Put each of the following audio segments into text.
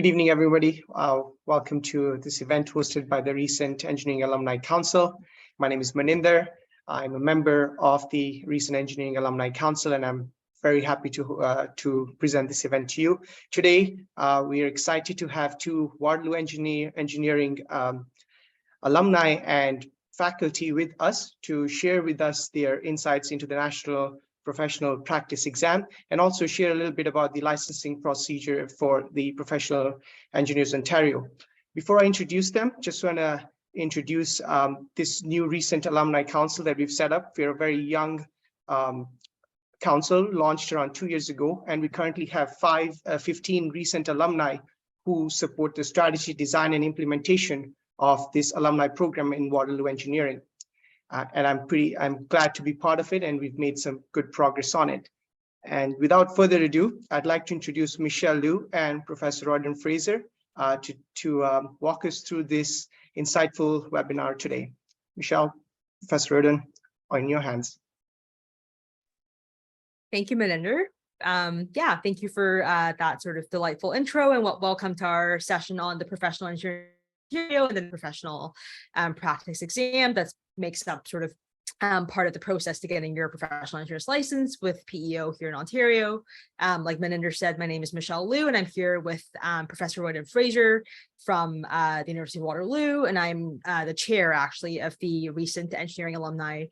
Good evening, everybody. Welcome to this event hosted by the Recent Engineering Alumni Council. My name is Maninder. I'm a member of the Recent Engineering Alumni Council, and I'm very happy to present this event to you. Today, we are excited to have two Waterloo Engineering alumni and faculty with us to share with us their insights into the National Professional Practice Exam, and also share a little bit about the licensing procedure for the Professional Engineers Ontario. Before I introduce them, just want to introduce this new Recent Alumni Council that we've set up. We're a very young council, launched around 2 years ago, and we currently have 15 recent alumni who support the strategy, design, and implementation of this alumni program in Waterloo Engineering. And I'm glad to be part of it, and we've made some good progress on it. And without further ado, I'd like to introduce Michelle Liu and Professor Roydon Fraser to walk us through this insightful webinar today. Michelle, Professor Roydon, in your hands. Thank you, Maninder. Thank you for that sort of delightful intro, and welcome to our session on the Professional Engineering and the Professional Practice Exam. That makes up sort of part of the process to getting your professional engineer's license with PEO here in Ontario. Like Maninder said, my name is Michelle Liu, and I'm here with Professor Roydon Fraser from the University of Waterloo, and I'm the chair, actually, of the Recent Engineering Alumni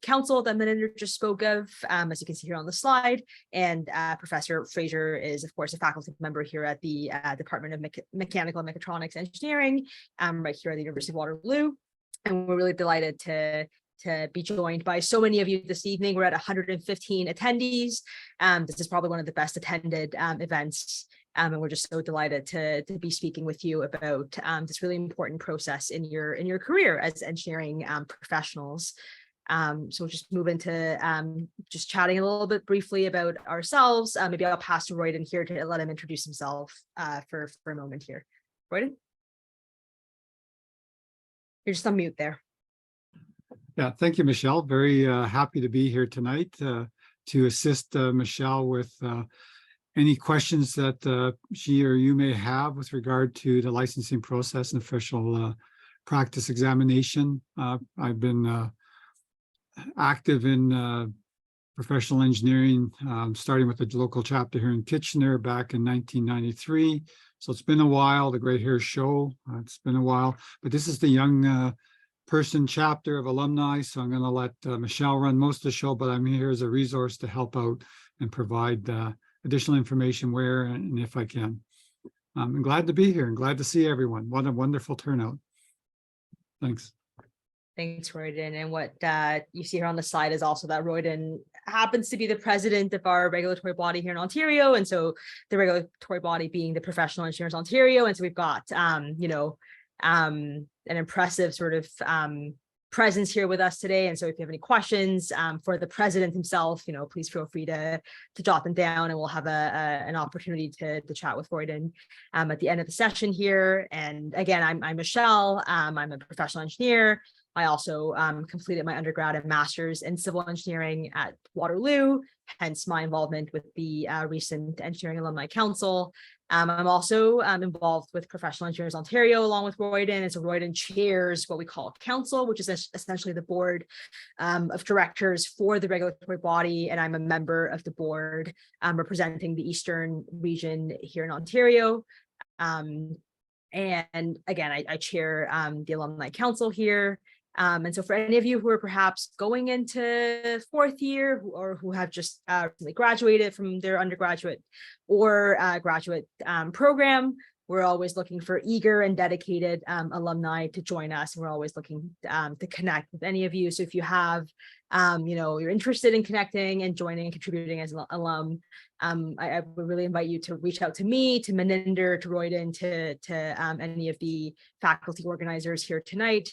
Council that Maninder just spoke of, as you can see here on the slide. And Professor Fraser is, of course, a faculty member here at the Department of Mechanical and Mechatronics Engineering, right here at the University of Waterloo. And we're really delighted to be joined by so many of you this evening. We're at 115 attendees. This is probably one of the best attended events, and we're just so delighted to be speaking with you about this really important process in your career as engineering professionals. So we'll just move into just chatting a little bit briefly about ourselves. Maybe I'll pass to Roydon here to let him introduce himself for a moment here. Roydon? You're just on mute there. Yeah, thank you, Michelle. Very happy to be here tonight to assist Michelle with any questions that she or you may have with regard to the licensing process and official practice examination. I've been active in professional engineering, starting with the local chapter here in Kitchener back in 1993. So it's been a while, the Great Hair Show, it's been a while, but this is the young person chapter of alumni, so I'm going to let Michelle run most of the show, but I'm here as a resource to help out and provide additional information where and if I can. I'm glad to be here and glad to see everyone. What a wonderful turnout. Thanks. Thanks, Roydon. And what you see here on the slide is also that Roydon happens to be the president of our regulatory body here in Ontario. And so the regulatory body being the Professional Engineers Ontario. And so we've got, an impressive sort of presence here with us today. And so if you have any questions for the president himself, please feel free to jot them down, and we'll have an opportunity to chat with Roydon at the end of the session here. And again, I'm Michelle. I'm a professional engineer. I also completed my undergrad and master's in civil engineering at Waterloo, hence my involvement with the Recent Engineering Alumni Council. I'm also involved with Professional Engineers Ontario along with Roydon, and so Roydon chairs what we call council, which is essentially the board of directors for the regulatory body, and I'm a member of the board representing the Eastern region here in Ontario. And again, I chair the Alumni Council here. And so for any of you who are perhaps going into fourth year or who have just recently graduated from their undergraduate or graduate program, we're always looking for eager and dedicated alumni to join us. And we're always looking to connect with any of you. So if you have, you're interested in connecting and joining and contributing as an alum, I would really invite you to reach out to me, to Maninder, to Roydon, to any of the faculty organizers here tonight.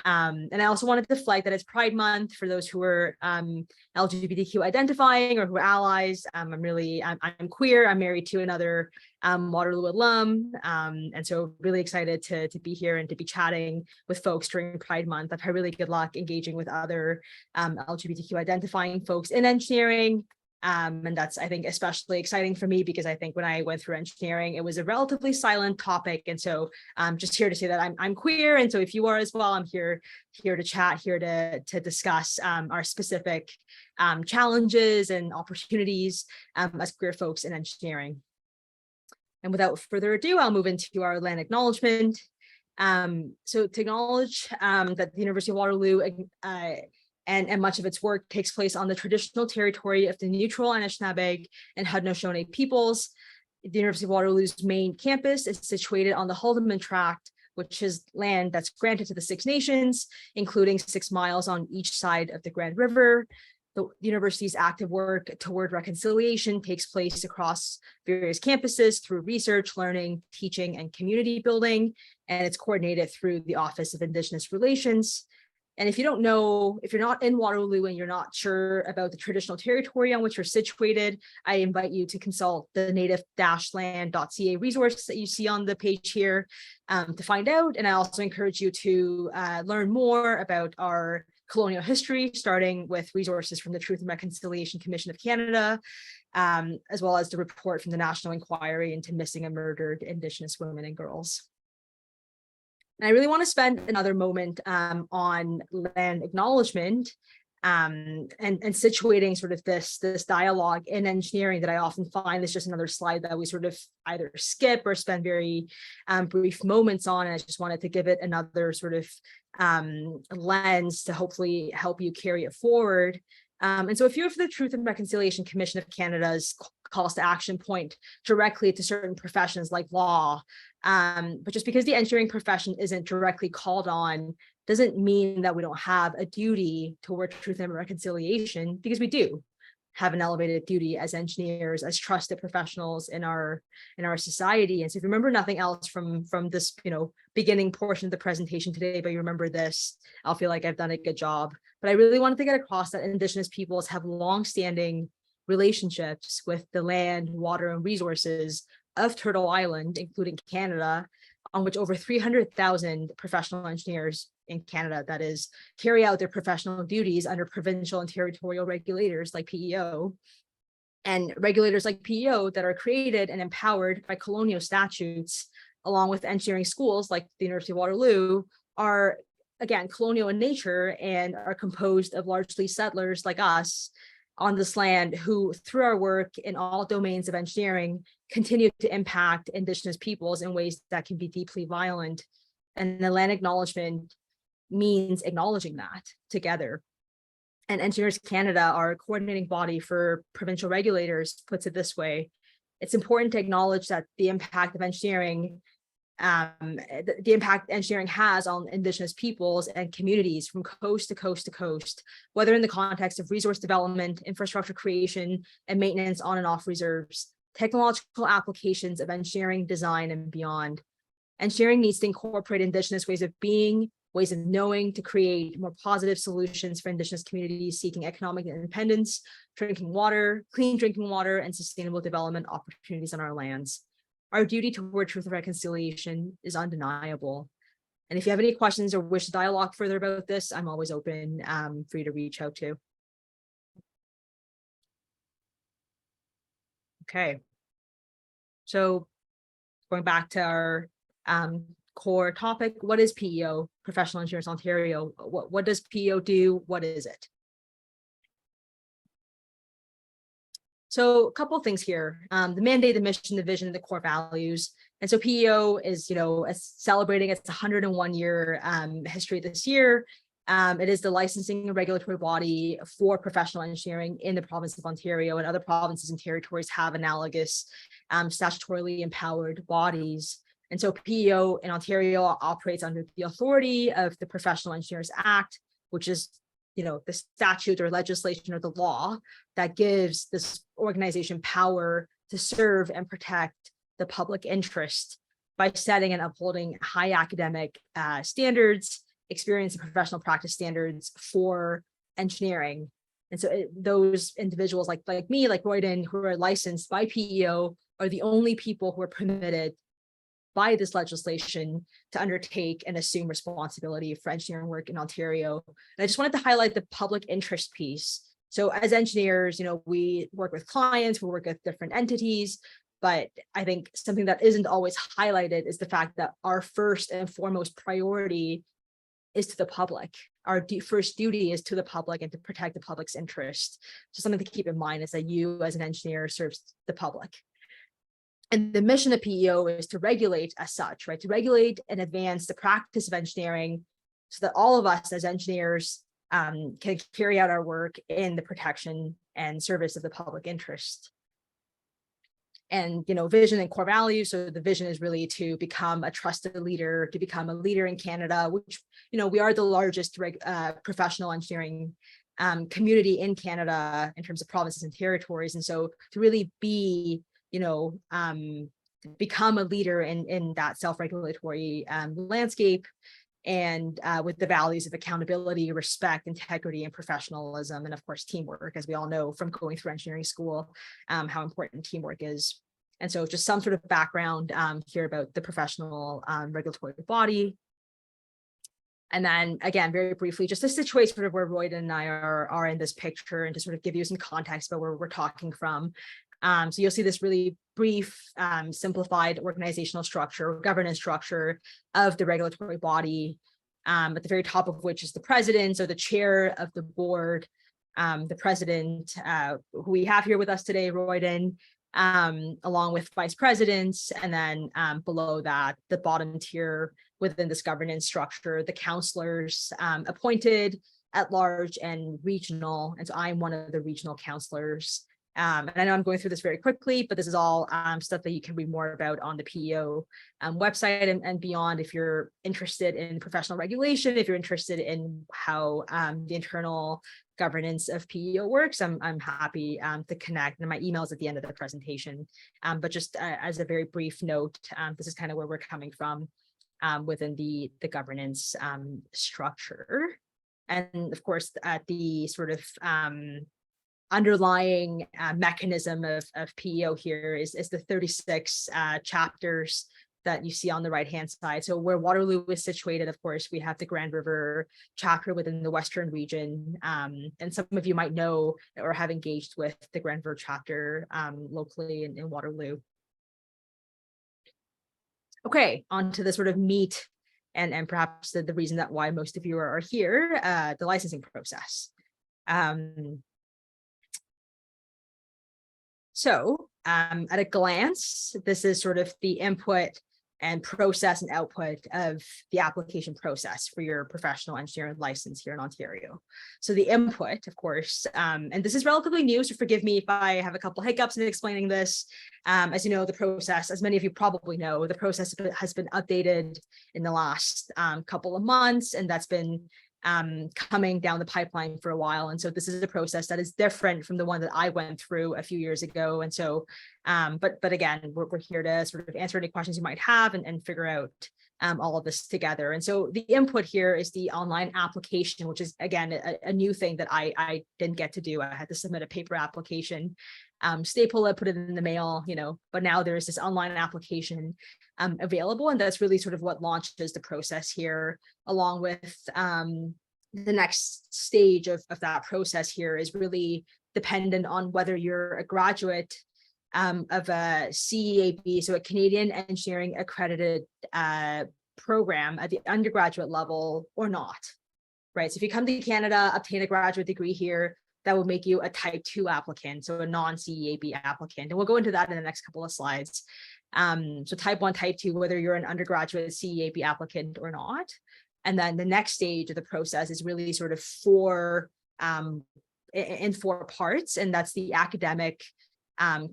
And I also wanted to flag that it's Pride Month for those who are LGBTQ identifying or who are allies. I'm queer. I'm married to another Waterloo alum, and so really excited to be here and to be chatting with folks during Pride Month. I've had really good luck engaging with other LGBTQ identifying folks in engineering. And that's, I think, especially exciting for me because I think when I went through engineering, it was a relatively silent topic. And so I'm just here to say that I'm queer. And so if you are as well, I'm here to chat, here to discuss our specific challenges and opportunities as queer folks in engineering. And without further ado, I'll move into our land acknowledgement. So to acknowledge that the University of Waterloo and much of its work takes place on the traditional territory of the neutral Anishinaabe and Haudenosaunee peoples. The University of Waterloo's main campus is situated on the Haldeman Tract, which is land that's granted to the Six Nations, including 6 miles on each side of the Grand River. The university's active work toward reconciliation takes place across various campuses through research, learning, teaching, and community building, and it's coordinated through the Office of Indigenous Relations. And if you don't know, if you're not in Waterloo and you're not sure about the traditional territory on which you're situated, I invite you to consult the native-land.ca resource that you see on the page here to find out. And I also encourage you to learn more about our colonial history, starting with resources from the Truth and Reconciliation Commission of Canada, as well as the report from the National Inquiry into Missing and Murdered Indigenous Women and Girls. And I really want to spend another moment on land acknowledgement and situating sort of this dialogue in engineering that I often find is just another slide that we sort of either skip or spend very brief moments on. And I just wanted to give it another sort of lens to hopefully help you carry it forward. And so a few of the Truth and Reconciliation Commission of Canada's calls to action point directly to certain professions like law. But just because the engineering profession isn't directly called on doesn't mean that we don't have a duty toward truth and reconciliation, because we do have an elevated duty as engineers, as trusted professionals in our society. And so if you remember nothing else from this, beginning portion of the presentation today, but you remember this, I'll feel like I've done a good job. But I really wanted to get across that Indigenous peoples have longstanding relationships with the land, water, and resources of Turtle Island, including Canada, on which over 300,000 professional engineers in Canada, that is, carry out their professional duties under provincial and territorial regulators like PEO, and regulators like PEO that are created and empowered by colonial statutes, along with engineering schools like the University of Waterloo, are, again, colonial in nature and are composed of largely settlers like us on this land who, through our work in all domains of engineering, continue to impact Indigenous peoples in ways that can be deeply violent. And the land acknowledgement means acknowledging that together. And Engineers Canada, our coordinating body for provincial regulators, puts it this way: it's important to acknowledge that the impact of engineering, the impact engineering has on Indigenous peoples and communities from coast to coast to coast, whether in the context of resource development, infrastructure creation, and maintenance on and off reserves, technological applications of engineering, design, and beyond. Engineering needs to incorporate Indigenous ways of being, ways of knowing, to create more positive solutions for Indigenous communities seeking economic independence, drinking water, clean drinking water, and sustainable development opportunities on our lands. Our duty toward truth and reconciliation is undeniable. And if you have any questions or wish to dialogue further about this, I'm always open for you to reach out to. Okay. So going back to our core topic, what is PEO, Professional Engineers Ontario? What does PEO do? What is it? So a couple of things here: the mandate, the mission, the vision, and the core values. And so PEO is, celebrating its 101-year history this year. It is the licensing and regulatory body for professional engineering in the province of Ontario, and other provinces and territories have analogous statutorily empowered bodies. And so PEO in Ontario operates under the authority of the Professional Engineers Act, which is the statute or legislation or the law that gives this organization power to serve and protect the public interest by setting and upholding high academic standards, experience and professional practice standards for engineering. And so those individuals like me, like Roydon, who are licensed by PEO, are the only people who are permitted by this legislation to undertake and assume responsibility for engineering work in Ontario. And I just wanted to highlight the public interest piece, So as engineers, we work with clients, we work with different entities, but I think something that isn't always highlighted is the fact that our first and foremost priority is to the public. Our first duty is to the public and to protect the public's interest. So something to keep in mind is that you as an engineer serves the public. And the mission of PEO is to regulate as such, right? To regulate and advance the practice of engineering so that all of us as engineers can carry out our work in the protection and service of the public interest. And, vision and core values. So the vision is really to become a trusted leader, to become a leader in Canada, which, we are the largest professional engineering community in Canada in terms of provinces and territories. And so to really be, become a leader in that self-regulatory landscape, and with the values of accountability, respect, integrity, and professionalism, and of course, teamwork, as we all know from going through engineering school, how important teamwork is. And so just some sort of background here about the professional regulatory body. And then again, very briefly, just the situation sort of where Roydon and I are in this picture, and to sort of give you some context about where we're talking from. So you'll see this really brief, simplified organizational structure, governance structure of the regulatory body, at the very top of which is the president, so the chair of the board, the president, who we have here with us today, Roydon, along with vice presidents, and then below that, the bottom tier within this governance structure, the councillors appointed at large and regional. And so I'm one of the regional councillors. And I know I'm going through this very quickly, but this is all stuff that you can read more about on the PEO website and beyond if you're interested in professional regulation, if you're interested in how the internal governance of PEO works. I'm happy to connect, and my email is at the end of the presentation. But just as a very brief note, this is kind of where we're coming from within the governance structure. And of course, at the sort of underlying mechanism of PEO here is the 36 chapters that you see on the right-hand side. So where Waterloo is situated, of course, we have the Grand River chapter within the Western region. And some of you might know or have engaged with the Grand River chapter locally in Waterloo. Okay, on to the sort of meat and perhaps the reason that why most of you are here, the licensing process. So at a glance, this is sort of the input and process and output of the application process for your professional engineering license here in Ontario. So the input, of course, and this is relatively new, so forgive me if I have a couple hiccups in explaining this. As you know, the process, as many of you probably know, the process has been updated in the last couple of months, and that's been coming down the pipeline for a while. And so this is a process that is different from the one that I went through a few years ago. And so, but again, we're here to sort of answer any questions you might have and figure out all of this together. And so the input here is the online application, which is, again, a new thing that I didn't get to do. I had to submit a paper application, staple it, put it in the mail, but now there's this online application available. And that's really sort of what launches the process here, along with the next stage of that process here is really dependent on whether you're a graduate of a CEAB, so a Canadian Engineering Accredited program at the undergraduate level or not, right? So if you come to Canada, obtain a graduate degree here, that will make you a type 2 applicant, so a non-CEAB applicant. And we'll go into that in the next couple of slides. So type 1, type 2, whether you're an undergraduate CEAB applicant or not. And then the next stage of the process is really sort of in 4 parts, and that's the academic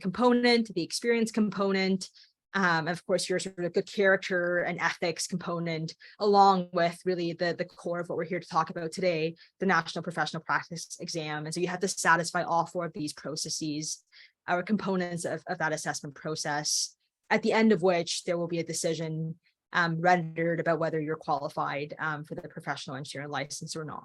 component, the experience component, of course, your sort of good character and ethics component, along with really the core of what we're here to talk about today, the National Professional Practice Exam. And so you have to satisfy all 4 of these processes, or components of that assessment process, at the end of which there will be a decision rendered about whether you're qualified for the professional engineering license or not.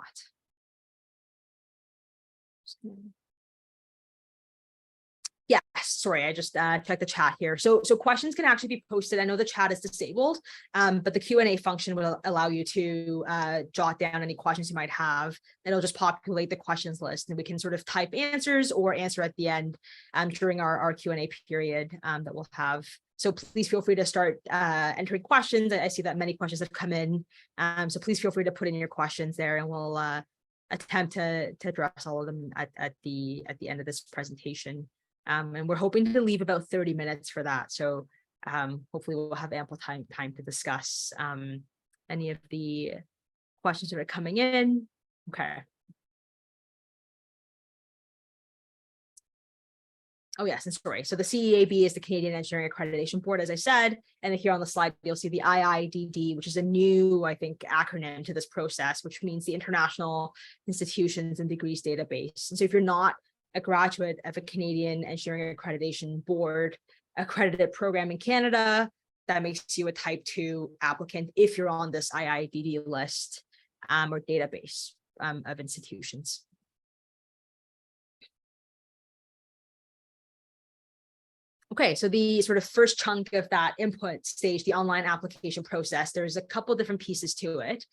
Yes, sorry, I just checked the chat here. So questions can actually be posted. I know the chat is disabled, but the Q&A function will allow you to jot down any questions you might have. It'll just populate the questions list, and we can sort of type answers or answer at the end during our Q&A period that we'll have. So please feel free to start entering questions. I see that many questions have come in. So please feel free to put in your questions there, and we'll attempt to address all of them at the end of this presentation. And we're hoping to leave about 30 minutes for that. So hopefully we'll have ample time to discuss any of the questions that are coming in. Okay. Oh, yes, and sorry. So the CEAB is the Canadian Engineering Accreditation Board, as I said, and here on the slide, you'll see the IIDD, which is a new, I think, acronym to this process, which means the International Institutions and Degrees Database. And so if you're not a graduate of a Canadian Engineering Accreditation Board accredited program in Canada, that makes you a type 2 applicant if you're on this IIDD list or database of institutions. Okay, so the sort of first chunk of that input stage, the online application process, there's a couple different pieces to it,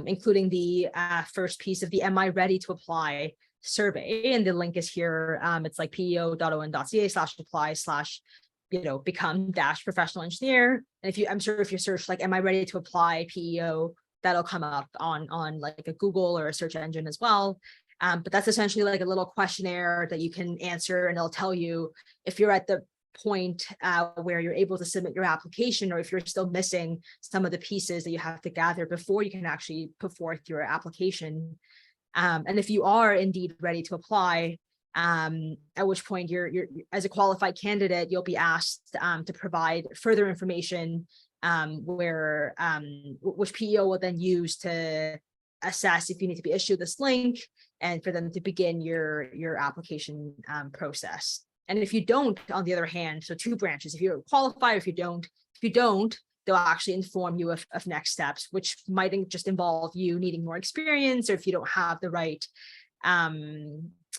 including the first piece of the Am I Ready to Apply survey, and the link is here. It's like peo.on.ca/apply/become-professional engineer. And I'm sure if you search like Am I Ready to Apply PEO, that'll come up on like a Google or a search engine as well. But that's essentially like a little questionnaire that you can answer, and it'll tell you if you're at the point where you're able to submit your application, or if you're still missing some of the pieces that you have to gather before you can actually put forth your application. And if you are indeed ready to apply, at which point you're as a qualified candidate, you'll be asked to provide further information which PEO will then use to assess if you need to be issued this link and for them to begin your application process. And if you don't, on the other hand, so two branches, if you're qualified, if you don't, they'll actually inform you of next steps, which might just involve you needing more experience, or if you don't have the right,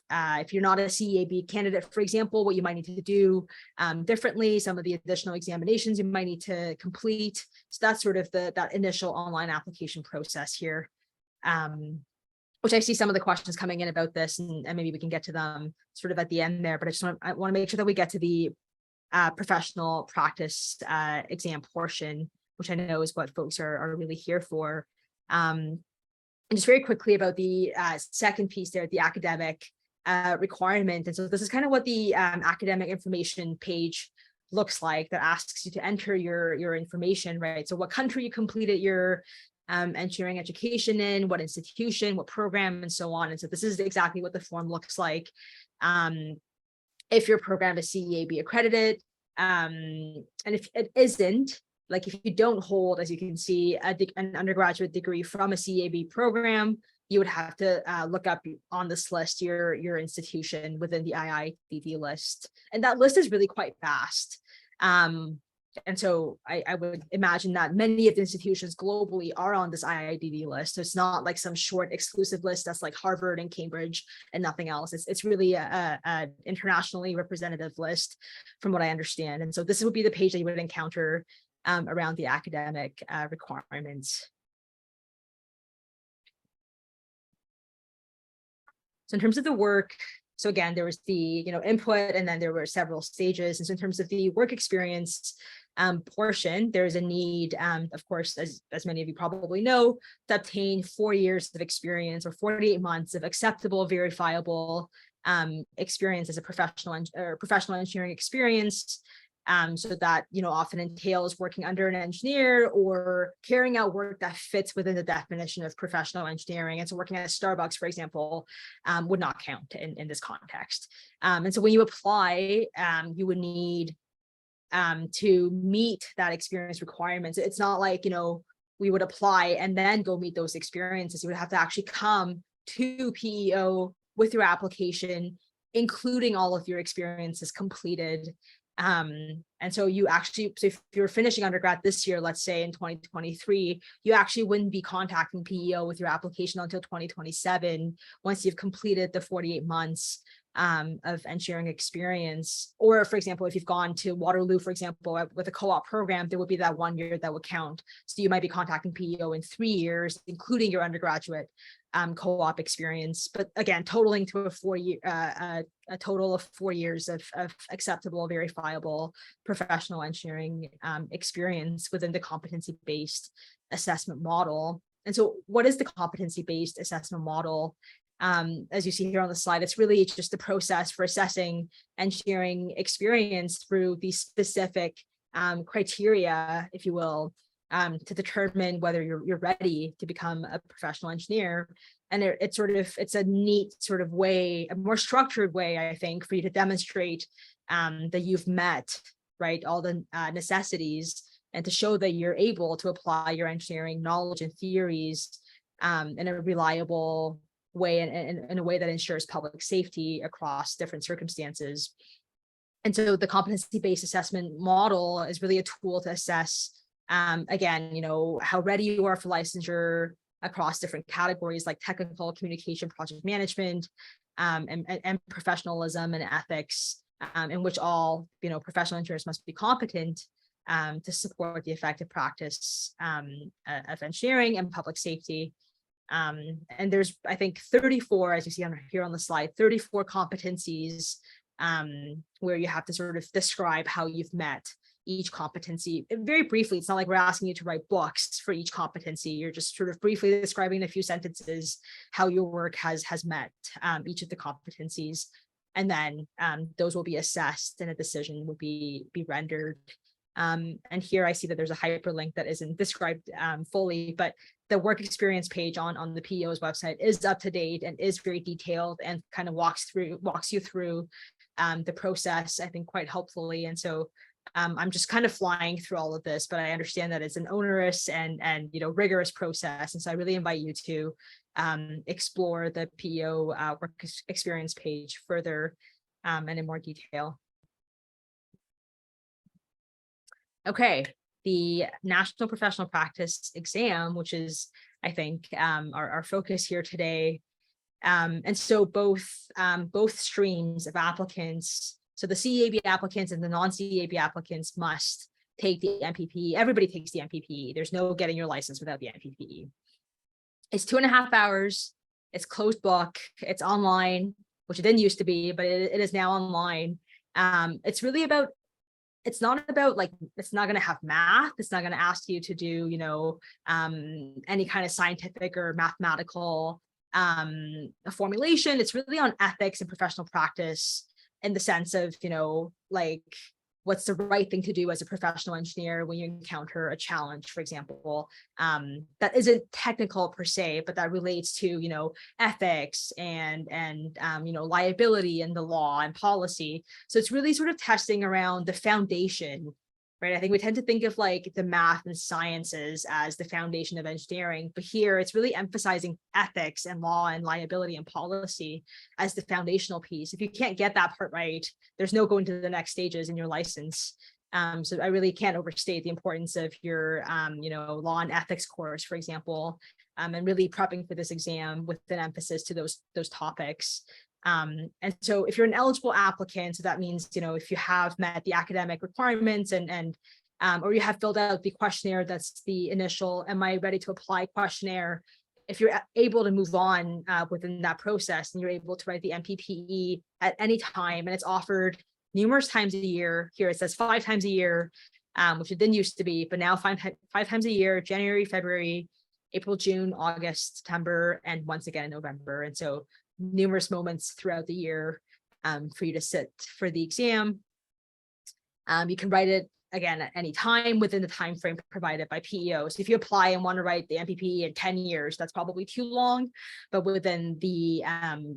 if you're not a CEAB candidate, for example, what you might need to do differently, some of the additional examinations you might need to complete. So that's sort of that initial online application process here. Which I see some of the questions coming in about this, and maybe we can get to them sort of at the end there, but I want to make sure that we get to the professional practice exam portion, which I know is what folks are really here for. And just very quickly about the second piece there, the academic requirement. And so this is kind of what the academic information page looks like, that asks you to enter your information, right? So what country you completed your engineering education in, what institution, what program, and so on. And so this is exactly what the form looks like. If your program is CEAB accredited, and if it isn't, like if you don't hold, as you can see, an undergraduate degree from a CEAB program, you would have to look up on this list your institution within the IIDD list. And that list is really quite vast. And so I would imagine that many of the institutions globally are on this IIDD list. So it's not like some short exclusive list that's like Harvard and Cambridge and nothing else. It's really a internationally representative list from what I understand. And so this would be the page that you would encounter around the academic requirements. So in terms of the work, so again, there was the input, and then there were several stages. And so in terms of the work experience portion, there's a need, of course, as many of you probably know, to obtain 4 years of experience or 48 months of acceptable, verifiable experience as a professional engineering experience. So that often entails working under an engineer or carrying out work that fits within the definition of professional engineering. And so working at Starbucks, for example, would not count in this context. And so when you apply, you would need to meet that experience requirements. It's not like we would apply and then go meet those experiences. You would have to actually come to PEO with your application, including all of your experiences completed. And so if you're finishing undergrad this year, let's say in 2023, you actually wouldn't be contacting PEO with your application until 2027, once you've completed the 48 months of engineering experience. Or for example, if you've gone to Waterloo, for example, with a co-op program, there would be that 1 year that would count. So you might be contacting PEO in 3 years, including your undergraduate co-op experience. But again, totaling to a total of 4 years of acceptable, verifiable professional engineering experience within the competency-based assessment model. And so what is the competency-based assessment model? As you see here on the slide, it's really just the process for assessing engineering experience through these specific criteria, if you will, to determine whether you're ready to become a professional engineer. And it's a neat sort of way, a more structured way, I think, for you to demonstrate that you've met, right, all the necessities, and to show that you're able to apply your engineering knowledge and theories in a reliable way and in a way that ensures public safety across different circumstances. And so the competency-based assessment model is really a tool to assess, again, how ready you are for licensure across different categories like technical, communication, project management, and professionalism and ethics, in which all professional engineers must be competent to support the effective practice of engineering and public safety. And there's, I think, 34, as you see here on the slide, 34 competencies where you have to sort of describe how you've met each competency. Very briefly, it's not like we're asking you to write books for each competency. You're just sort of briefly describing in a few sentences how your work has met each of the competencies. And then those will be assessed and a decision will be rendered. And here I see that there's a hyperlink that isn't described fully, but the work experience page on the PEO's website is up to date and is very detailed and kind of walks you through the process, I think, quite helpfully. And so I'm just kind of flying through all of this, but I understand that it's an onerous and rigorous process. And so I really invite you to explore the PEO work experience page further and in more detail. Okay, the National Professional Practice exam, which is, I think, our focus here today. And so both streams of applicants, so the CEAB applicants and the non-CEAB applicants must take the NPPE. Everybody takes the NPPE. There's no getting your license without the NPPE. It's 2.5 hours. It's closed book. It's online, which it didn't used to be, but it is now online. It's really about, it's not going to have math. It's not going to ask you to do, any kind of scientific or mathematical formulation. It's really on ethics and professional practice in the sense of, what's the right thing to do as a professional engineer when you encounter a challenge, for example, that isn't technical per se, but that relates to, ethics and liability and the law and policy. So it's really sort of testing around the foundation, right? I think we tend to think of like the math and sciences as the foundation of engineering, but here it's really emphasizing ethics and law and liability and policy as the foundational piece. If you can't get that part right, there's no going to the next stages in your license. So I really can't overstate the importance of your, law and ethics course, for example, and really prepping for this exam with an emphasis to those topics. And so if you're an eligible applicant, so that means, if you have met the academic requirements and or you have filled out the questionnaire, that's the initial "Am I ready to apply?" questionnaire. If you're able to move on within that process and you're able to write the NPPE at any time, and it's offered numerous times a year. Here it says 5 times a year, which it didn't used to be, but now 5 times a year: January, February, April, June, August, September, and once again in November. And so numerous moments throughout the year for you to sit for the exam. You can write it again at any time within the time frame provided by PEO. So if you apply and want to write the NPPE in 10 years, that's probably too long, but within the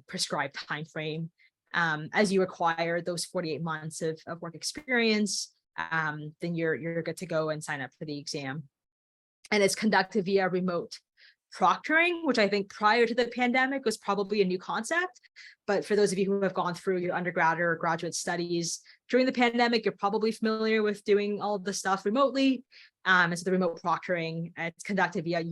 prescribed time frame, as you acquire those 48 months of work experience, then you're good to go and sign up for the exam. And it's conducted via remote proctoring, which I think prior to the pandemic was probably a new concept. But for those of you who have gone through your undergrad or graduate studies during the pandemic, you're probably familiar with doing all of the stuff remotely. And so the remote proctoring, it's conducted via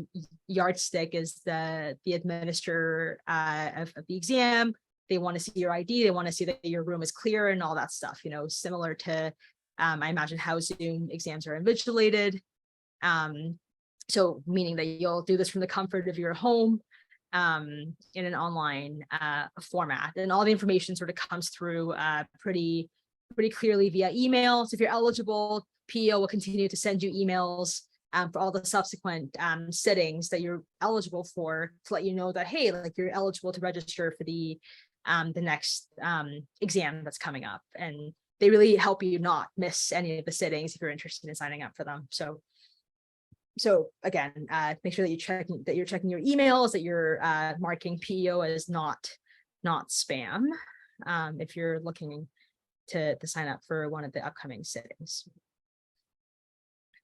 Yardstick is the administrator of the exam. they want to see your ID, they want to see that your room is clear and all that stuff, similar to, I imagine how Zoom exams are invigilated. So meaning that you'll do this from the comfort of your home, in an online format, and all the information sort of comes through pretty clearly via email. So if you're eligible, PEO will continue to send you emails for all the subsequent sittings that you're eligible for, to let you know that, hey, like, you're eligible to register for the next exam that's coming up. And they really help you not miss any of the sittings if you're interested in signing up for them. So again, make sure that you're checking your emails, that you're marking PEO as not spam if you're looking to sign up for one of the upcoming sittings.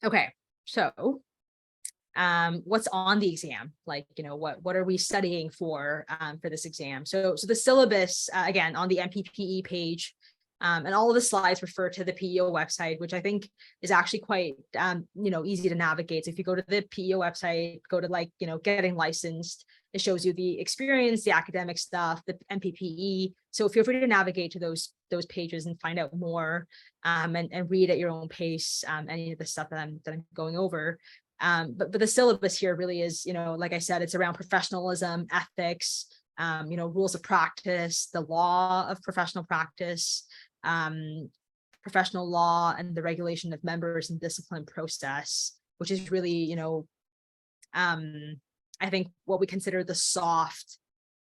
Okay, so what's on the exam? Like, what are we studying for this exam? So the syllabus, again, on the NPPE page, and all of the slides refer to the PEO website, which I think is actually quite, easy to navigate. So if you go to the PEO website, go to getting licensed, it shows you the experience, the academic stuff, the NPPE. So feel free to navigate to those pages and find out more, and read at your own pace any of the stuff that I'm going over. But the syllabus here really is, like I said, it's around professionalism, ethics, rules of practice, the law of professional practice, professional law, and the regulation of members and discipline process, which is really, I think what we consider the soft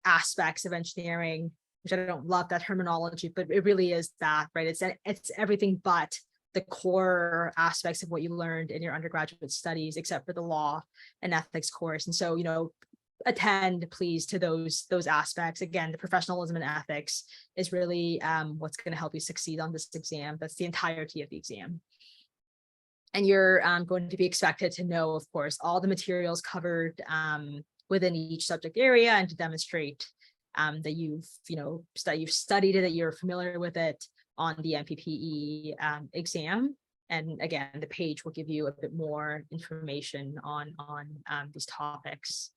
aspects of engineering, which I don't love that terminology, but it really is that, right? It's everything but the core aspects of what you learned in your undergraduate studies, except for the law and ethics course. And so, attend please to those aspects. Again, the professionalism and ethics is really what's going to help you succeed on this exam. That's the entirety of the exam. And you're going to be expected to know, of course, all the materials covered within each subject area, and to demonstrate that you've studied it, that you're familiar with it on the NPPE exam. And again, the page will give you a bit more information on these topics.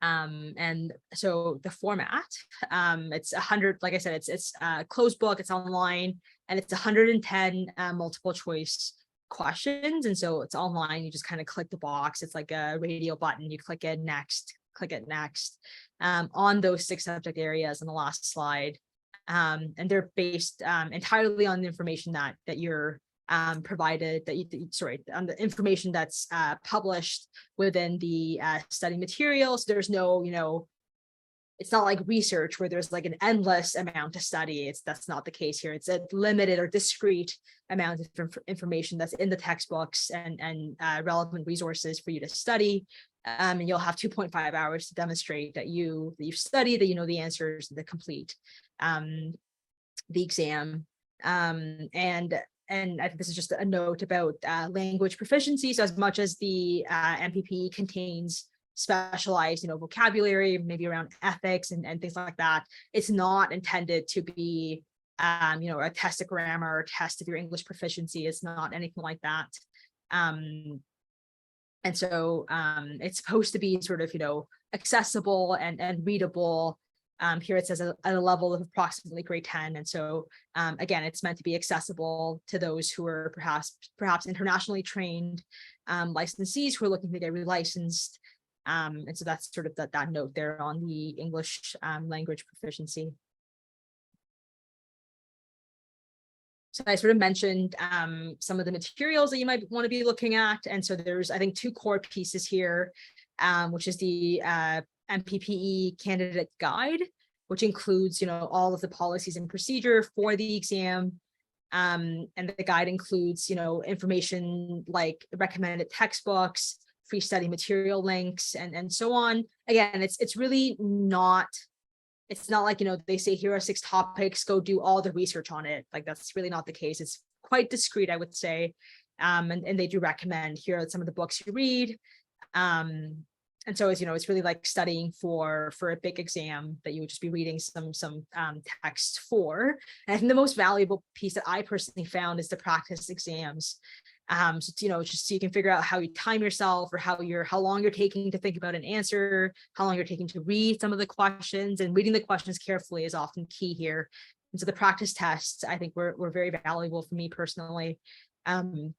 And so the format, it's 100, like I said, it's a closed book, it's online, and it's 110 multiple choice questions. And so it's online, you just kind of click the box. It's like a radio button, you click it next, on those 6 subject areas on the last slide. And they're based entirely on the information that you're provided, on the information that's published within the study materials. There's no, it's not like research where there's like an endless amount to study. That's not the case here. It's a limited or discrete amount of information that's in the textbooks and relevant resources for you to study. And you'll have 2.5 hours to demonstrate that you've studied, that you know the answers, the complete the exam. And I think this is just a note about language proficiency. So as much as the NPPE contains specialized, vocabulary, maybe around ethics and things like that, it's not intended to be, a test of grammar or test of your English proficiency. It's not anything like that. And so it's supposed to be sort of, accessible and readable. Here it says at a level of approximately grade 10. And so again, it's meant to be accessible to those who are perhaps internationally trained licensees who are looking to get relicensed. And so that's sort of that note there on the English language proficiency. So I sort of mentioned some of the materials that you might want to be looking at. And so there's, I think, 2 core pieces here, which is the NPPE candidate guide, which includes, all of the policies and procedure for the exam. And the guide includes, information like recommended textbooks, free study material links, and so on. Again, it's really not, it's not like, they say here are 6 topics, go do all the research on it. Like, that's really not the case. It's quite discreet, I would say. And they do recommend, here are some of the books you read. And so it's really like studying for a big exam that you would just be reading some text for. And I think the most valuable piece that I personally found is the practice exams. So, just so you can figure out how you time yourself, or how long you're taking to think about an answer, how long you're taking to read some of the questions, and reading the questions carefully is often key here. And so the practice tests, I think, were very valuable for me personally. And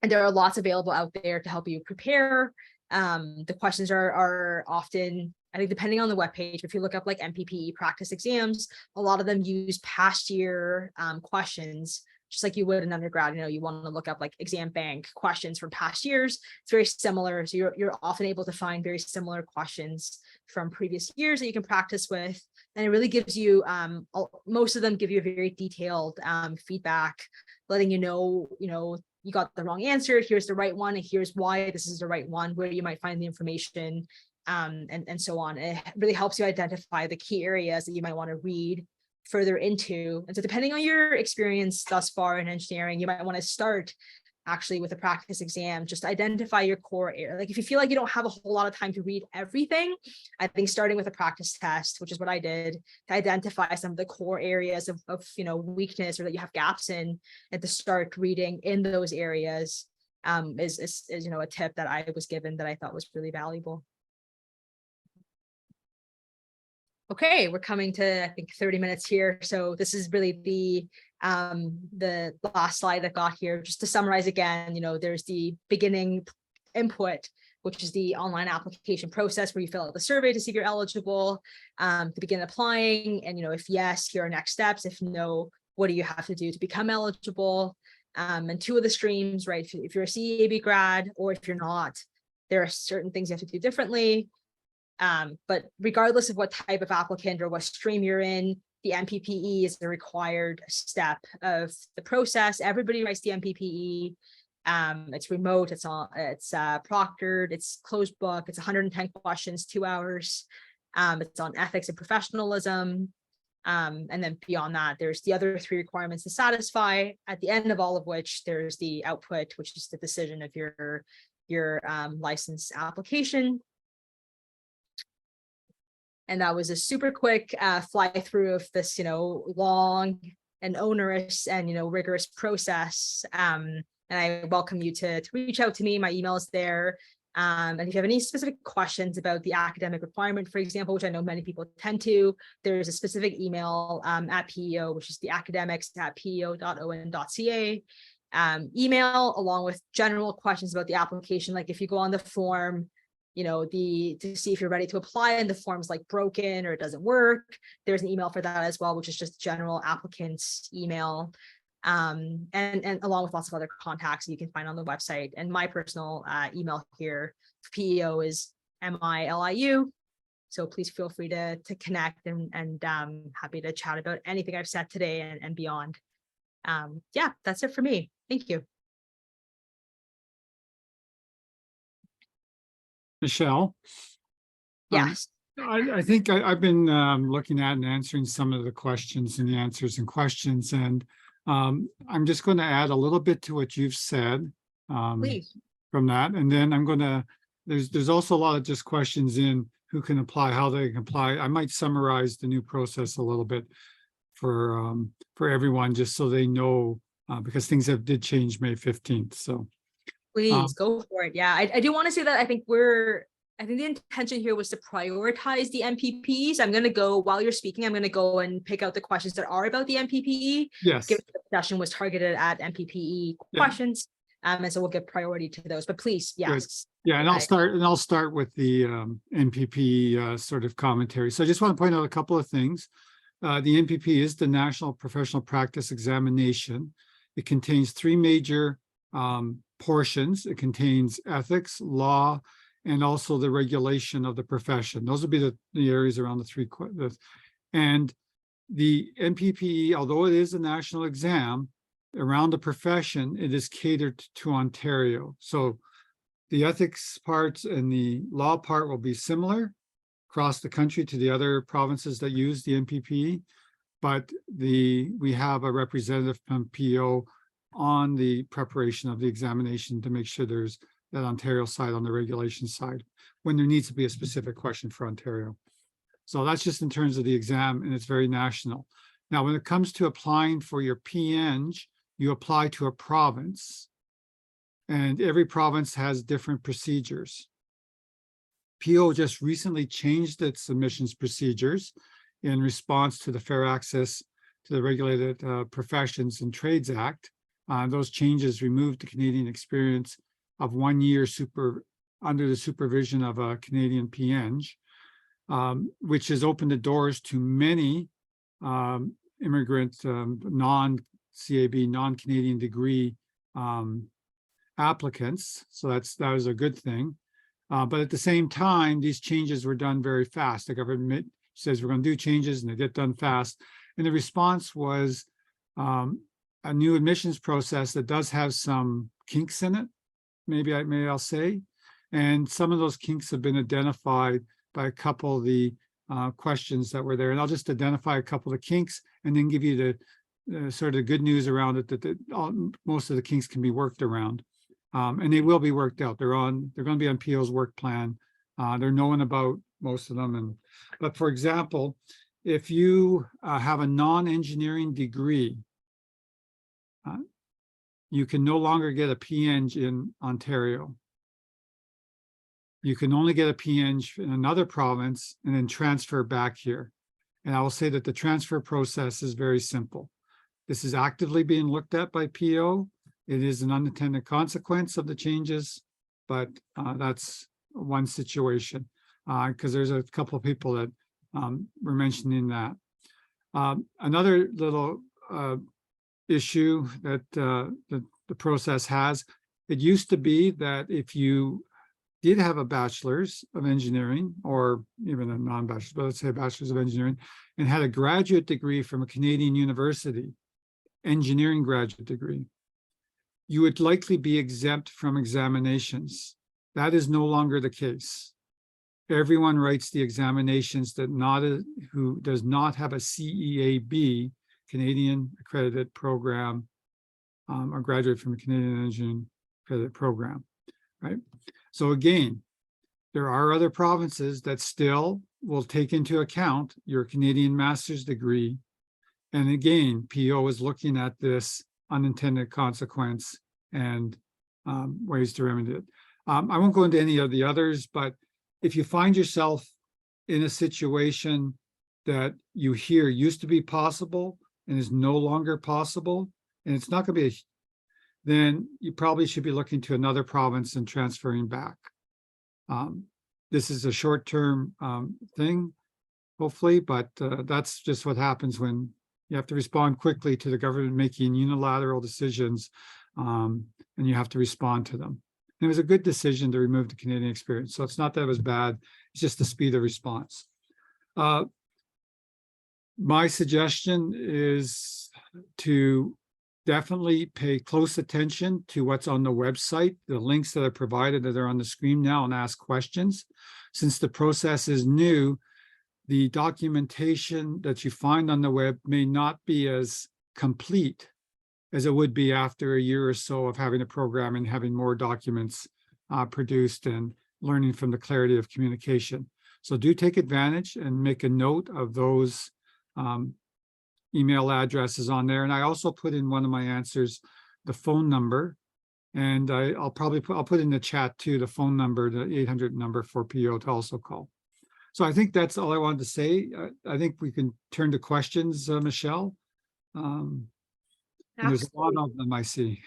there are lots available out there to help you prepare. The questions are often, I think, depending on the webpage, if you look up like NPPE practice exams, a lot of them use past year questions, just like you would in undergrad. You want to look up like exam bank questions from past years. It's very similar. So you're often able to find very similar questions from previous years that you can practice with. And it really gives you, most of them give you a very detailed feedback, letting you know, you got the wrong answer, here's the right one, and here's why this is the right one, where you might find the information, and so on. It really helps you identify the key areas that you might want to read further into. And so depending on your experience thus far in engineering, you might want to start actually with a practice exam, just identify your core area. Like if you feel like you don't have a whole lot of time to read everything, I think starting with a practice test, which is what I did, to identify some of the core areas of weakness, or that you have gaps in, and to start reading in those areas is a tip that I was given that I thought was really valuable. Okay, we're coming to, I think, 30 minutes here. So this is really the last slide I got here. Just to summarize again, there's the beginning input, which is the online application process where you fill out the survey to see if you're eligible, to begin applying. And, if yes, here are next steps. If no, what do you have to do to become eligible? And two of the streams, right? If you're a CEAB grad, or if you're not, there are certain things you have to do differently. But regardless of what type of applicant or what stream you're in, the NPPE is the required step of the process. Everybody writes the NPPE. It's remote, it's proctored, it's closed book, it's 110 questions, 2 hours. It's on ethics and professionalism. And then beyond that, there's the other 3 requirements to satisfy, at the end of all of which there's the output, which is the decision of your license application. And that was a super quick fly through of this, long and onerous and, rigorous process. And I welcome you to reach out to me. My email is there. And if you have any specific questions about the academic requirement, for example, which I know many people tend to, there's a specific email at PEO, which is the academics@peo.on.ca. Email, along with general questions about the application. Like if you go on the form, to see if you're ready to apply and the form's like broken or it doesn't work, there's an email for that as well, which is just general applicant's email, and along with lots of other contacts you can find on the website. And my personal email here for PEO is MILIU, so please feel free to connect, and happy to chat about anything I've said today and beyond. Yeah, that's it for me. Thank you. Michelle? Yes. I think I've been looking at and answering some of the questions and the answers and questions, and I'm just going to add a little bit to what you've said Please. from that, and then I'm going to, there's also a lot of just questions in who can apply, how they can apply. I might summarize the new process a little bit for everyone, just so they know, because things did change May 15th. So please go for it. Yeah, I do want to say that I think the intention here was to prioritize the NPPE. So I'm going to go, while you're speaking, I'm going to go and pick out the questions that are about the NPPE. yes, Given the session was targeted at NPPE questions. And so we'll give priority to those, but please, yes. Good. Yeah, and I'll start with the NPPE sort of commentary. So I just want to point out a couple of things. The NPPE is the National Professional Practice Examination. It contains 3 major portions. It contains ethics, law, and also the regulation of the profession. Those would be the areas around the 3. And the NPPE, although it is a national exam, around the profession, it is catered to Ontario. So the ethics parts and the law part will be similar across the country to the other provinces that use the NPPE, but we have a representative from PEO on the preparation of the examination to make sure there's that Ontario side on the regulation side when there needs to be a specific question for Ontario. So that's just in terms of the exam, and it's very national. Now, when it comes to applying for your P.Eng, you apply to a province, and every province has different procedures. PO just recently changed its admissions procedures in response to the Fair Access to the Regulated Professions and Trades Act. Those changes removed the Canadian experience of 1 year under the supervision of a Canadian P.Eng, which has opened the doors to many immigrant non-CAB, non-Canadian degree applicants. So that was a good thing. But at the same time, these changes were done very fast. The government says we're going to do changes and they get done fast. And the response was a new admissions process that does have some kinks in it, maybe I'll say. And some of those kinks have been identified by a couple of the questions that were there. And I'll just identify a couple of kinks and then give you the sort of the good news around it, that most of the kinks can be worked around. And they will be worked out. They're going to be on PO's work plan. They're known about most of them. But for example, if you have a non-engineering degree, you can no longer get a P.Eng in Ontario. You can only get a P.Eng in another province and then transfer back here. And I will say that the transfer process is very simple. This is actively being looked at by PO. It is an unintended consequence of the changes, but that's one situation, because there's a couple of people that were mentioning that. Another little issue that the process has, it used to be that if you did have a bachelor's of engineering, or even a non-bachelor's, but let's say a bachelor's of engineering, and had a graduate degree from a Canadian university, engineering graduate degree, you would likely be exempt from examinations. That is no longer the case. Everyone writes the examinations who does not have a CEAB, Canadian Accredited Program, or graduate from a Canadian Engineering Accredited Program, right? So again, there are other provinces that still will take into account your Canadian master's degree. And again, PO is looking at this unintended consequence and ways to remedy it. I won't go into any of the others, but if you find yourself in a situation that you hear used to be possible and is no longer possible, and it's not going to be then you probably should be looking to another province and transferring back. This is a short-term thing, hopefully, but that's just what happens when you have to respond quickly to the government making unilateral decisions, and you have to respond to them. And it was a good decision to remove the Canadian experience. So it's not that it was bad, it's just the speed of response. My suggestion is to definitely pay close attention to what's on the website, the links that are provided that are on the screen now, and ask questions. Since the process is new, the documentation that you find on the web may not be as complete as it would be after a year or so of having a program and having more documents produced and learning from the clarity of communication. So do take advantage and make a note of those email addresses on there. And I also put in one of my answers the phone number, and I'll put in the chat too the phone number, the 800 number for PO to also call. So I think that's all I wanted to say. I think we can turn to questions, Michelle. There's a lot of them I see.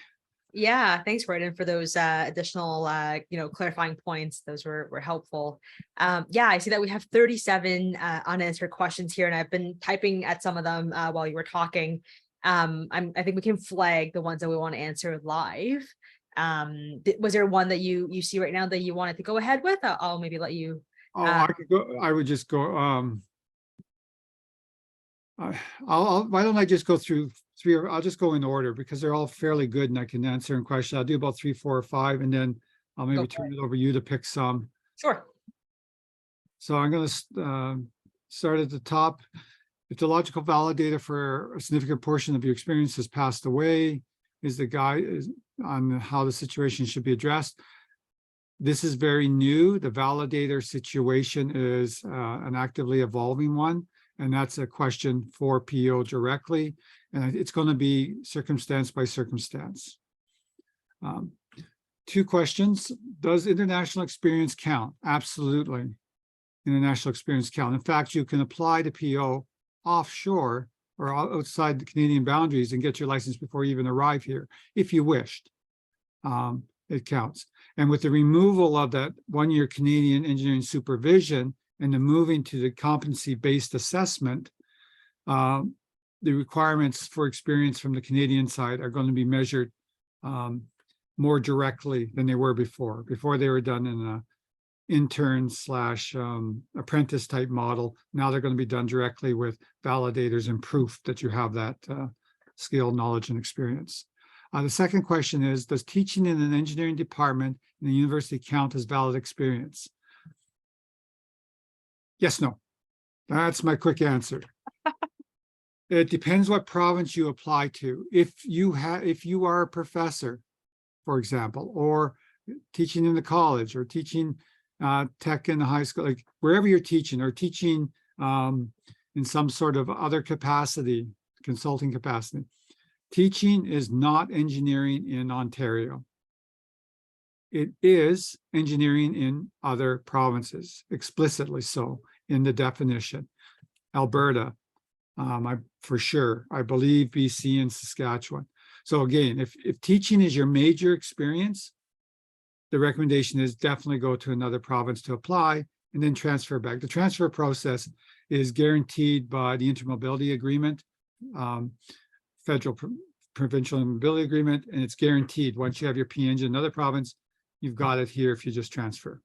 Yeah, thanks, Roydon, for those additional, clarifying points. Those were helpful. Yeah, I see that we have 37 unanswered questions here, and I've been typing at some of them while you were talking. I think we can flag the ones that we want to answer live. Was there one that you see right now that you wanted to go ahead with? I'll maybe let you. I could go. I would just go. Why don't I just go through three, or I'll just go in order because they're all fairly good and I can answer in question. I'll do about 3, 4, or 5, and then I'll maybe turn it over to you to pick some. Sure. So I'm going to start at the top. If the logical validator for a significant portion of your experience has passed away, is the guide on how the situation should be addressed. This is very new. The validator situation is an actively evolving one. And that's a question for PO directly. And it's going to be circumstance by circumstance. two questions. Does international experience count? Absolutely. International experience count. In fact, you can apply to PO offshore or outside the Canadian boundaries and get your license before you even arrive here, if you wished. It counts. And with the removal of that 1-year Canadian engineering supervision and the moving to the competency-based assessment, the requirements for experience from the Canadian side are going to be measured more directly than they were before. Before they were done in a intern / apprentice type model. Now they're going to be done directly with validators and proof that you have that skill, knowledge, and experience. The second question is, does teaching in an engineering department in the university count as valid experience? Yes, no. That's my quick answer. It depends what province you apply to. If you are a professor, for example, or teaching in the college or teaching tech in the high school, like wherever you're teaching or teaching in some sort of other capacity, consulting capacity, teaching is not engineering in Ontario. It is engineering in other provinces, explicitly so in the definition. Alberta, for sure, I believe BC and Saskatchewan. So again, if teaching is your major experience, the recommendation is definitely go to another province to apply and then transfer back. The transfer process is guaranteed by the intermobility agreement, federal provincial mobility agreement, and it's guaranteed. Once you have your P.Eng in another province, you've got it here if you just transfer.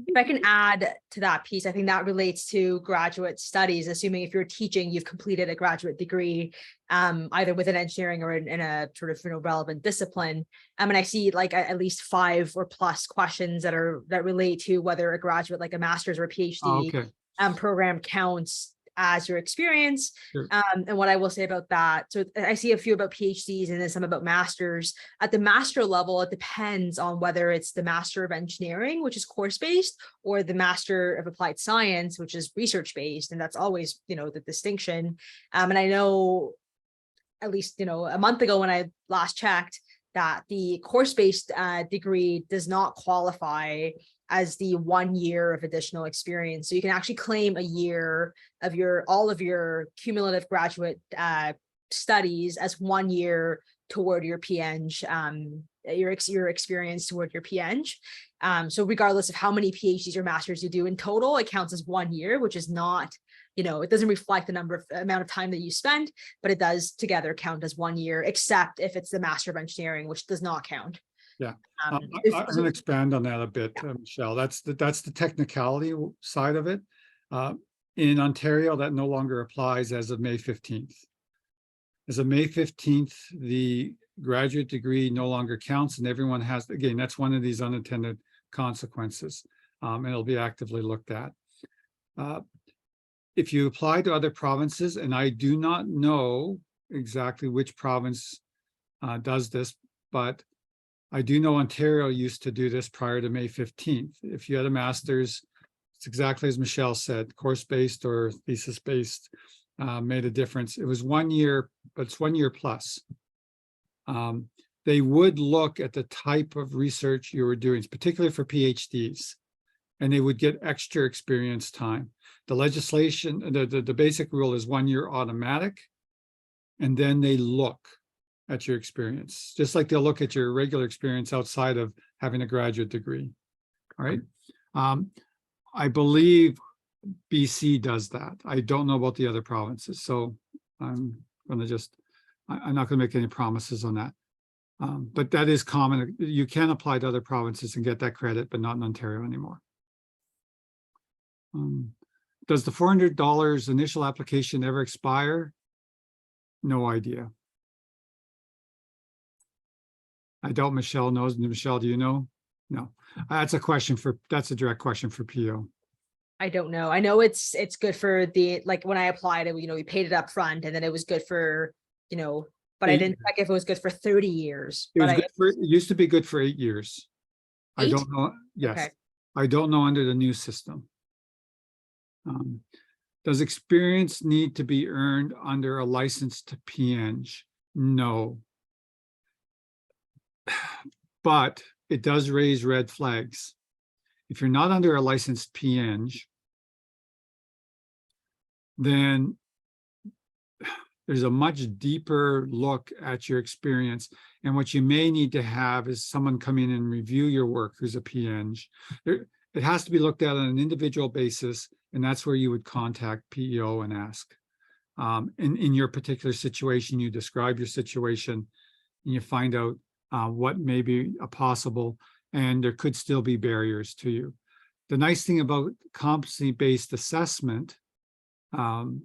If I can add to that piece, I think that relates to graduate studies, assuming if you're teaching, you've completed a graduate degree, either within engineering or in a sort of relevant discipline. And I see like at least 5 or plus questions that relate to whether a graduate, like a master's or a PhD program counts as your experience. Sure. And what I will say about that, so I see a few about PhDs and then some about masters. At the master level, it depends on whether it's the Master of Engineering, which is course-based, or the Master of Applied Science, which is research-based. And that's always, the distinction. And I know, at least, a month ago when I last checked, that the course-based degree does not qualify as the 1 year of additional experience. So you can actually claim a year of all of your cumulative graduate studies as 1 year toward your P.Eng, your experience toward your P.Eng. So regardless of how many PhDs or masters you do in total, it counts as 1 year, which is not, it doesn't reflect the amount of time that you spend, but it does together count as 1 year, except if it's the Master of Engineering, which does not count. Yeah, I'm going to expand on that a bit, Michelle. That's the technicality side of it. In Ontario, that no longer applies as of May 15th. As of May 15th, the graduate degree no longer counts, and everyone has, again, that's one of these unintended consequences, and it'll be actively looked at. If you apply to other provinces, and I do not know exactly which province does this, but I do know Ontario used to do this prior to May 15th. If you had a master's, it's exactly as Michelle said, course-based or thesis-based made a difference. It was 1 year, but it's 1 year plus. They would look at the type of research you were doing, particularly for PhDs, and they would get extra experience time. The legislation, the basic rule is 1 year automatic, and then they look at your experience, just like they'll look at your regular experience outside of having a graduate degree. All right. I believe BC does that. I don't know about the other provinces, so I'm not going to make any promises on that. But that is common. You can apply to other provinces and get that credit, but not in Ontario anymore. Does the $400 initial application ever expire? No idea. I doubt Michelle knows. Michelle, do you know? No. That's a direct question for PO. I don't know. I know it's good for when I applied it, we paid it up front, and then it was good for, but I didn't check if it was good for 30 years. It used to be good for 8 years. 8? I don't know. Yes. Okay. I don't know under the new system. Does experience need to be earned under a license to P.Eng? No. but it does raise red flags. If you're not under a licensed P.Eng, then there's a much deeper look at your experience. And what you may need to have is someone come in and review your work who's a P.Eng. It has to be looked at on an individual basis, and that's where you would contact PEO and ask. In your particular situation, you describe your situation and you find out what may be possible, and there could still be barriers to you. The nice thing about competency-based assessment, from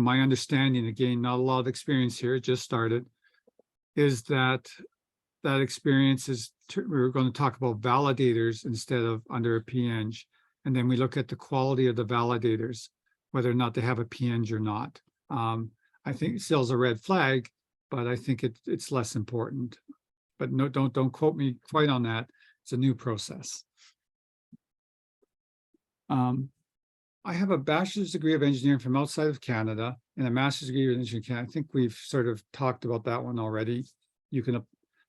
my understanding, again, not a lot of experience here, it just started, is that experience is, we're going to talk about validators instead of under a P.Eng. And then we look at the quality of the validators, whether or not they have a P.Eng or not. I think it still is a red flag, but I think it's less important. But no, don't quote me quite on that. It's a new process. I have a bachelor's degree of engineering from outside of Canada and a master's degree of engineering in Canada. I think we've sort of talked about that one already. You can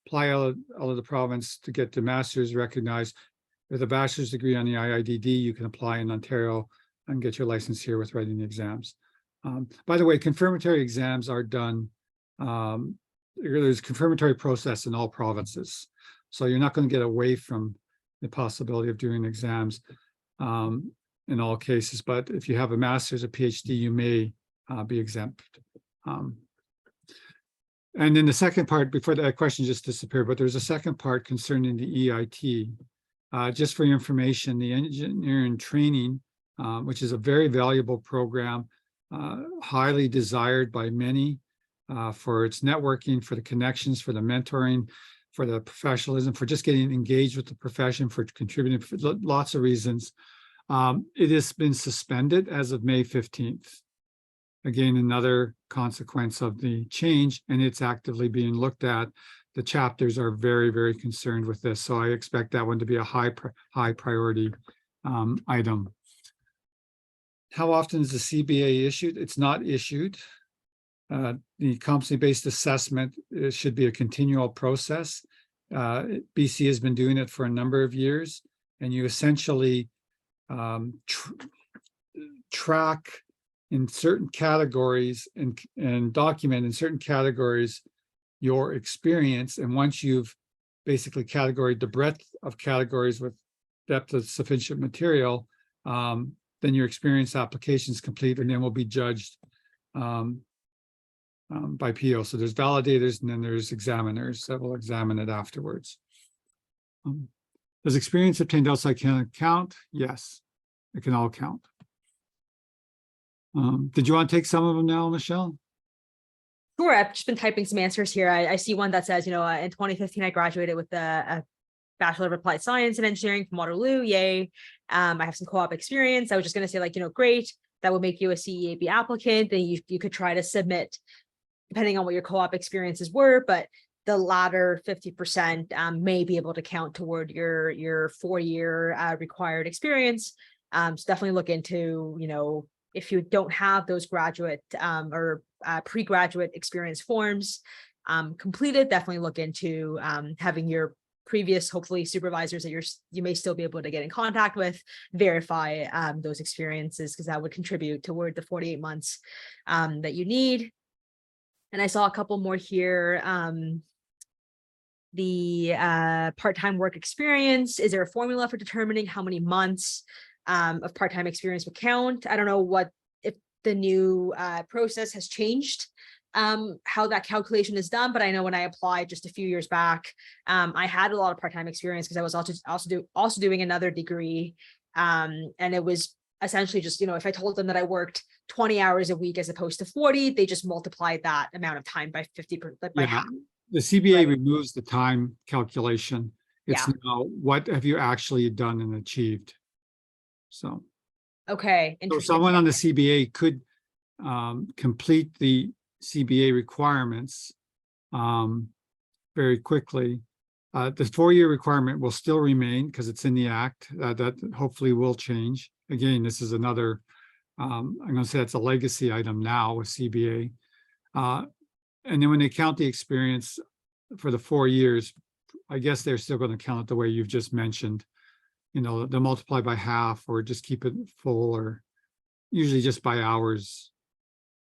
apply out of the province to get the master's recognized. With a bachelor's degree on the IIDD, you can apply in Ontario and get your license here with writing the exams. By the way, confirmatory exams are done. There's a confirmatory process in all provinces. So you're not going to get away from the possibility of doing exams in all cases. But if you have a master's or PhD, you may be exempt. And then the second part, before that question just disappeared, but there's a second part concerning the EIT. Just for your information, the engineering training, which is a very valuable program, highly desired by many for its networking, for the connections, for the mentoring, for the professionalism, for just getting engaged with the profession, for contributing for lots of reasons. It has been suspended as of May 15th. Again, another consequence of the change, and it's actively being looked at. The chapters are very, very concerned with this. So I expect that one to be a high priority item. How often is the CBA issued? It's not issued. The competency-based assessment, it should be a continual process. BC has been doing it for a number of years, and you essentially track in certain categories and document in certain categories your experience. And once you've basically categorized the breadth of categories with depth of sufficient material, then your experience application is complete, and then will be judged by PO. So there's validators, and then there's examiners that will examine it afterwards. Does experience obtained outside Canada count? Yes, it can all count. Did you want to take some of them now, Michelle? Sure, I've just been typing some answers here. I see one that says, in 2015, I graduated with a Bachelor of Applied Science and Engineering from Waterloo. Yay. I have some co-op experience. I was just going to say, great, that would make you a CEAB applicant. Then you could try to submit, depending on what your co-op experiences were, but the latter 50% may be able to count toward your 4-year required experience. So definitely look into, if you don't have those graduate or pre-graduate experience forms completed, definitely look into having your previous, hopefully, supervisors that you may still be able to get in contact with, verify those experiences, because that would contribute toward the 48 months that you need. And I saw a couple more here. The part-time work experience, is there a formula for determining how many months of part-time experience would count? I don't know if the new process has changed how that calculation is done, but I know when I applied just a few years back, I had a lot of part-time experience because I was also doing another degree, and it was essentially just, if I told them that I worked 20 hours a week as opposed to 40, they just multiplied that amount of time by 50%, by half. The CBA Right. removes the time calculation. It's now what have you actually done and achieved. So, Okay. so someone on the CBA could complete the CBA requirements very quickly. The 4-year requirement will still remain because it's in the Act. That hopefully will change. Again, this is another, I'm going to say it's a legacy item now with CBA. And then when they count the experience, for the 4 years, I guess they're still going to count it the way you've just mentioned. You know, they'll multiply by half or just keep it full, or usually just by hours.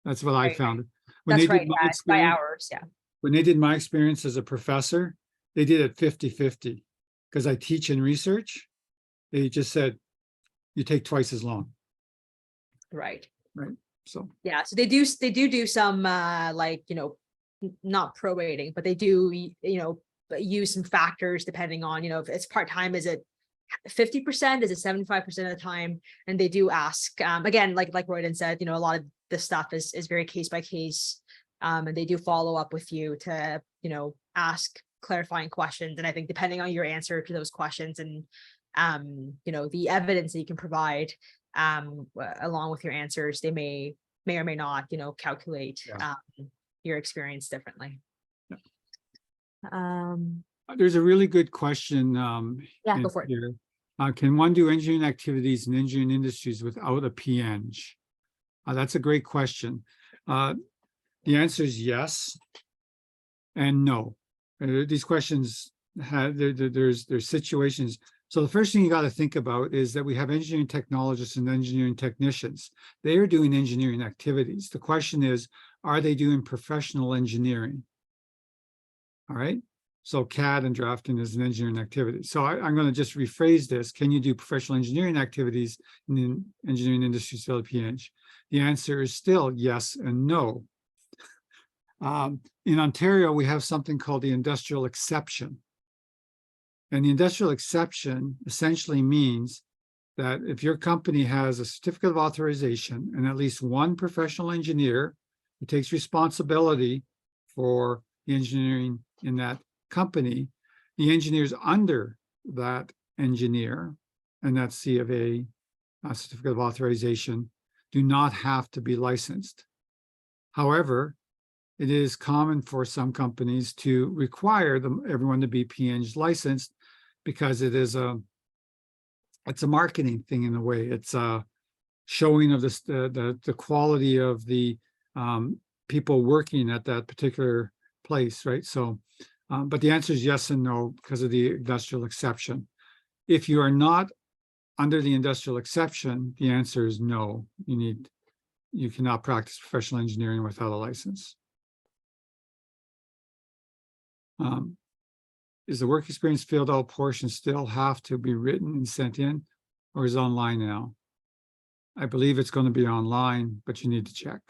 That's what I Right. found. That's right. Did my Yeah, it's by experience, hours. Yeah. when they did my experience as a professor, they did it 50-50 because I teach and research. They just said, you take twice as long. Right. Right. So, Yeah. So they do some like, you know, not prorating, but they do, you know, use some factors depending on, you know, if it's part-time, is it 50%, is it 75% of the time? And they do ask, again, like Roydon said, you know, a lot of this stuff is very case by case. And they do follow up with you to, you know, ask clarifying questions. And I think depending on your answer to those questions and, you know, the evidence that you can provide, along with your answers, they may or may not, you know, calculate, your experience differently. there's a really good question. Yeah, go for it. Here. Can one do engineering activities in engineering industries without a P.Eng? That's a great question. The answer is yes and no. These questions have, there's situations. So the first thing you got to think about is that we have engineering technologists and engineering technicians. They are doing engineering activities. The question is, are they doing professional engineering? All right. So CAD and drafting is an engineering activity. So I'm going to just rephrase this. Can you do professional engineering activities in the engineering industry without a P.Eng? The answer is still yes and no. In Ontario, we have something called the industrial exception. And the industrial exception essentially means that if your company has a certificate of authorization and at least one professional engineer who takes responsibility for the engineering in that company, the engineers under that engineer and that C of A, certificate of authorization, do not have to be licensed. However, it is common for some companies to require everyone to be P.Eng licensed because it's a marketing thing in a way. It's a showing of the quality of the people working at that particular place, right? So, but the answer is yes and no because of the industrial exception. If you are not under the industrial exception, the answer is no. You cannot practice professional engineering without a license. Is the work experience filled out portion still have to be written and sent in, or is it online now? I believe it's going to be online, but you need to check.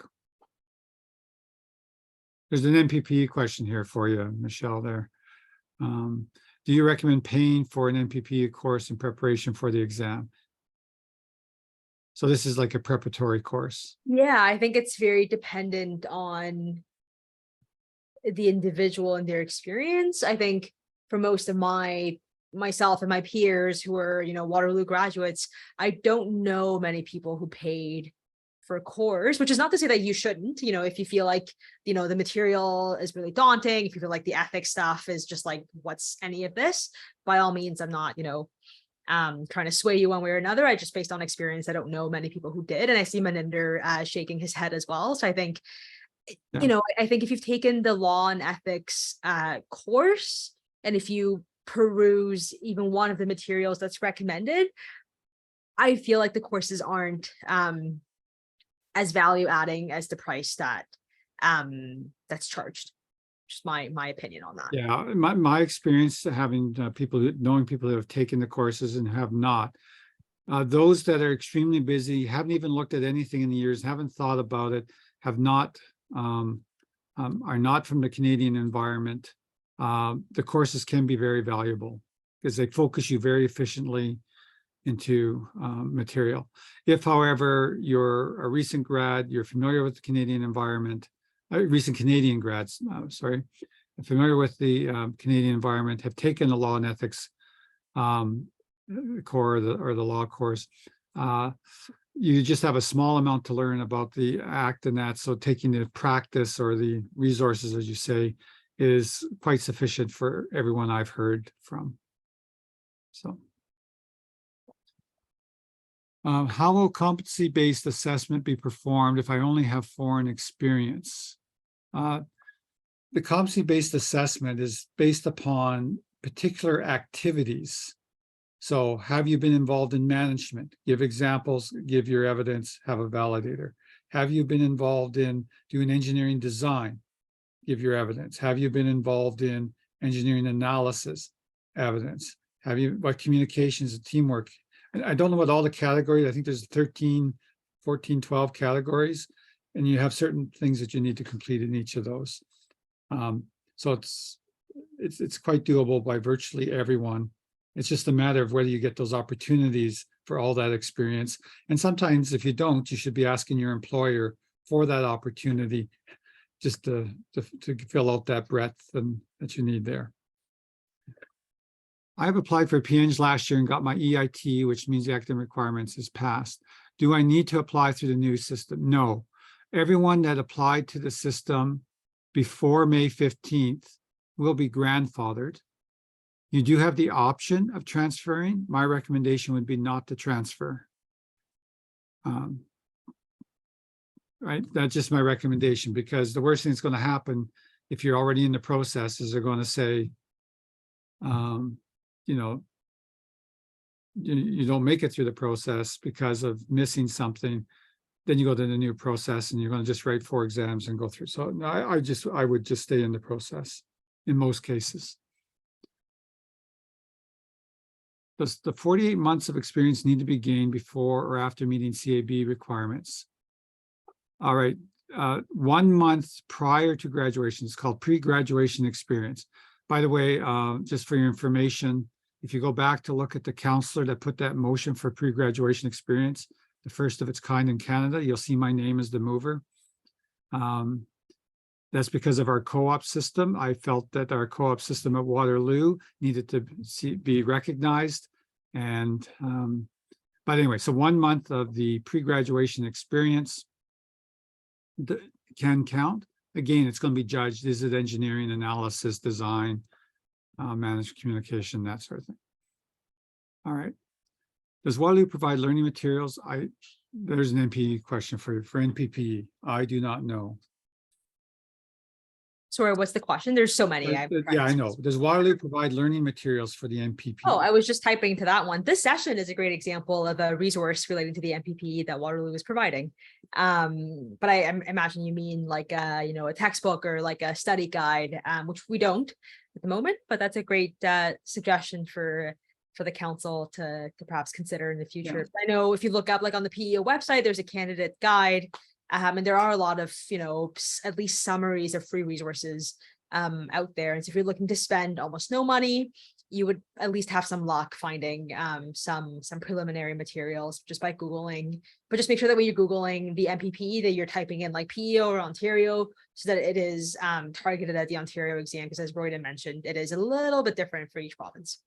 There's an NPPE question here for you, Michelle, there. Do you recommend paying for an NPPE course in preparation for the exam? So this is like a preparatory course. Yeah, I think it's very dependent on the individual and their experience. I think for most of myself and my peers who are, you know, Waterloo graduates, I don't know many people who paid for a course, which is not to say that you shouldn't, you know, if you feel like, you know, the material is really daunting, if you feel like the ethics stuff is just like, what's any of this? By all means, I'm not, you know, trying to sway you one way or another. I just, based on experience, I don't know many people who did. And I see Maninder shaking his head as well. So I think, you know, I think if you've taken the law and ethics course, and if you peruse even one of the materials that's recommended, I feel like the courses aren't as value adding as the price that that's charged. Just my opinion on that. Yeah, my experience having knowing people who have taken the courses and have not, those that are extremely busy, haven't even looked at anything in the years, haven't thought about it, have not, are not from the Canadian environment. The courses can be very valuable because they focus you very efficiently into material. If, however, you're a recent grad, you're familiar with the Canadian environment, recent Canadian grads, familiar with the Canadian environment, have taken the law and ethics core or the law course, you just have a small amount to learn about the act and that. So taking the practice or the resources, as you say, is quite sufficient for everyone I've heard from. So. How will competency-based assessment be performed if I only have foreign experience? the competency-based assessment is based upon particular activities. So have you been involved in management? Give examples, give your evidence, have a validator. Have you been involved in doing engineering design? Give your evidence. Have you been involved in engineering analysis? Evidence. Have you, what communications and teamwork? I don't know what all the categories, I think there's 13, 14, 12 categories, and you have certain things that you need to complete in each of those. So it's quite doable by virtually everyone. It's just a matter of whether you get those opportunities for all that experience. And sometimes if you don't, you should be asking your employer for that opportunity just to fill out that breadth that you need there. I've applied for P.Eng last year and got my EIT, which means the academic requirements is passed. Do I need to apply through the new system? No. Everyone that applied to the system before May 15th will be grandfathered. You do have the option of transferring. My recommendation would be not to transfer. Right, that's just my recommendation, because the worst thing that's going to happen if you're already in the process is they're going to say, you know, you don't make it through the process because of missing something. Then you go to the new process and you're going to just write 4 exams and go through. So no, I would just stay in the process in most cases. Does the 48 months of experience need to be gained before or after meeting CAB requirements? All right, 1 month prior to graduation is called pre-graduation experience. By the way, just for your information, if you go back to look at the counselor that put that motion for pre-graduation experience, the first of its kind in Canada, you'll see my name as the mover. That's because of our co-op system. I felt that our co-op system at Waterloo needed to be recognized. And, but anyway, so 1 month of the pre-graduation experience can count. Again, it's going to be judged. Is it engineering, analysis, design, managed communication, that sort of thing. All right. Does Waterloo provide learning materials? There's an NPPE question for you. For NPPE, I do not know. Sorry, what's the question? There's so many. Yeah, I know. Does Waterloo provide learning materials for the NPPE? Oh, I was just typing to that one. This session is a great example of a resource relating to the NPPE that Waterloo is providing. But I imagine you mean like you know, a textbook or like a study guide, which we don't at the moment. But that's a great suggestion for the council to perhaps consider in the future. Yeah. I know if you look up like on the PEO website, there's a candidate guide. And there are a lot of, you know, at least summaries of free resources out there. And so if you're looking to spend almost no money, you would at least have some luck finding some preliminary materials just by Googling. But just make sure that when you're Googling the NPPE that you're typing in like PEO or Ontario so that it is targeted at the Ontario exam, because as Roydon mentioned, it is a little bit different for each province.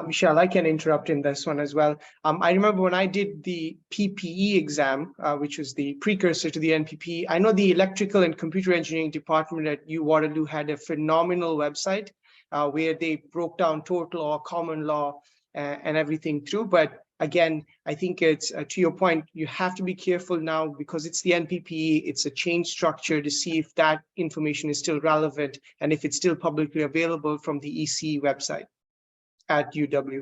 Michelle, I can interrupt in this one as well. I remember when I did the PPE exam, which was the precursor to the NPPE, I know the electrical and computer engineering department at U Waterloo had a phenomenal website where they broke down total law, common law, and everything through. But again, I think it's to your point, you have to be careful now because it's the NPPE, it's a change structure to see if that information is still relevant and if it's still publicly available from the EC website at UW.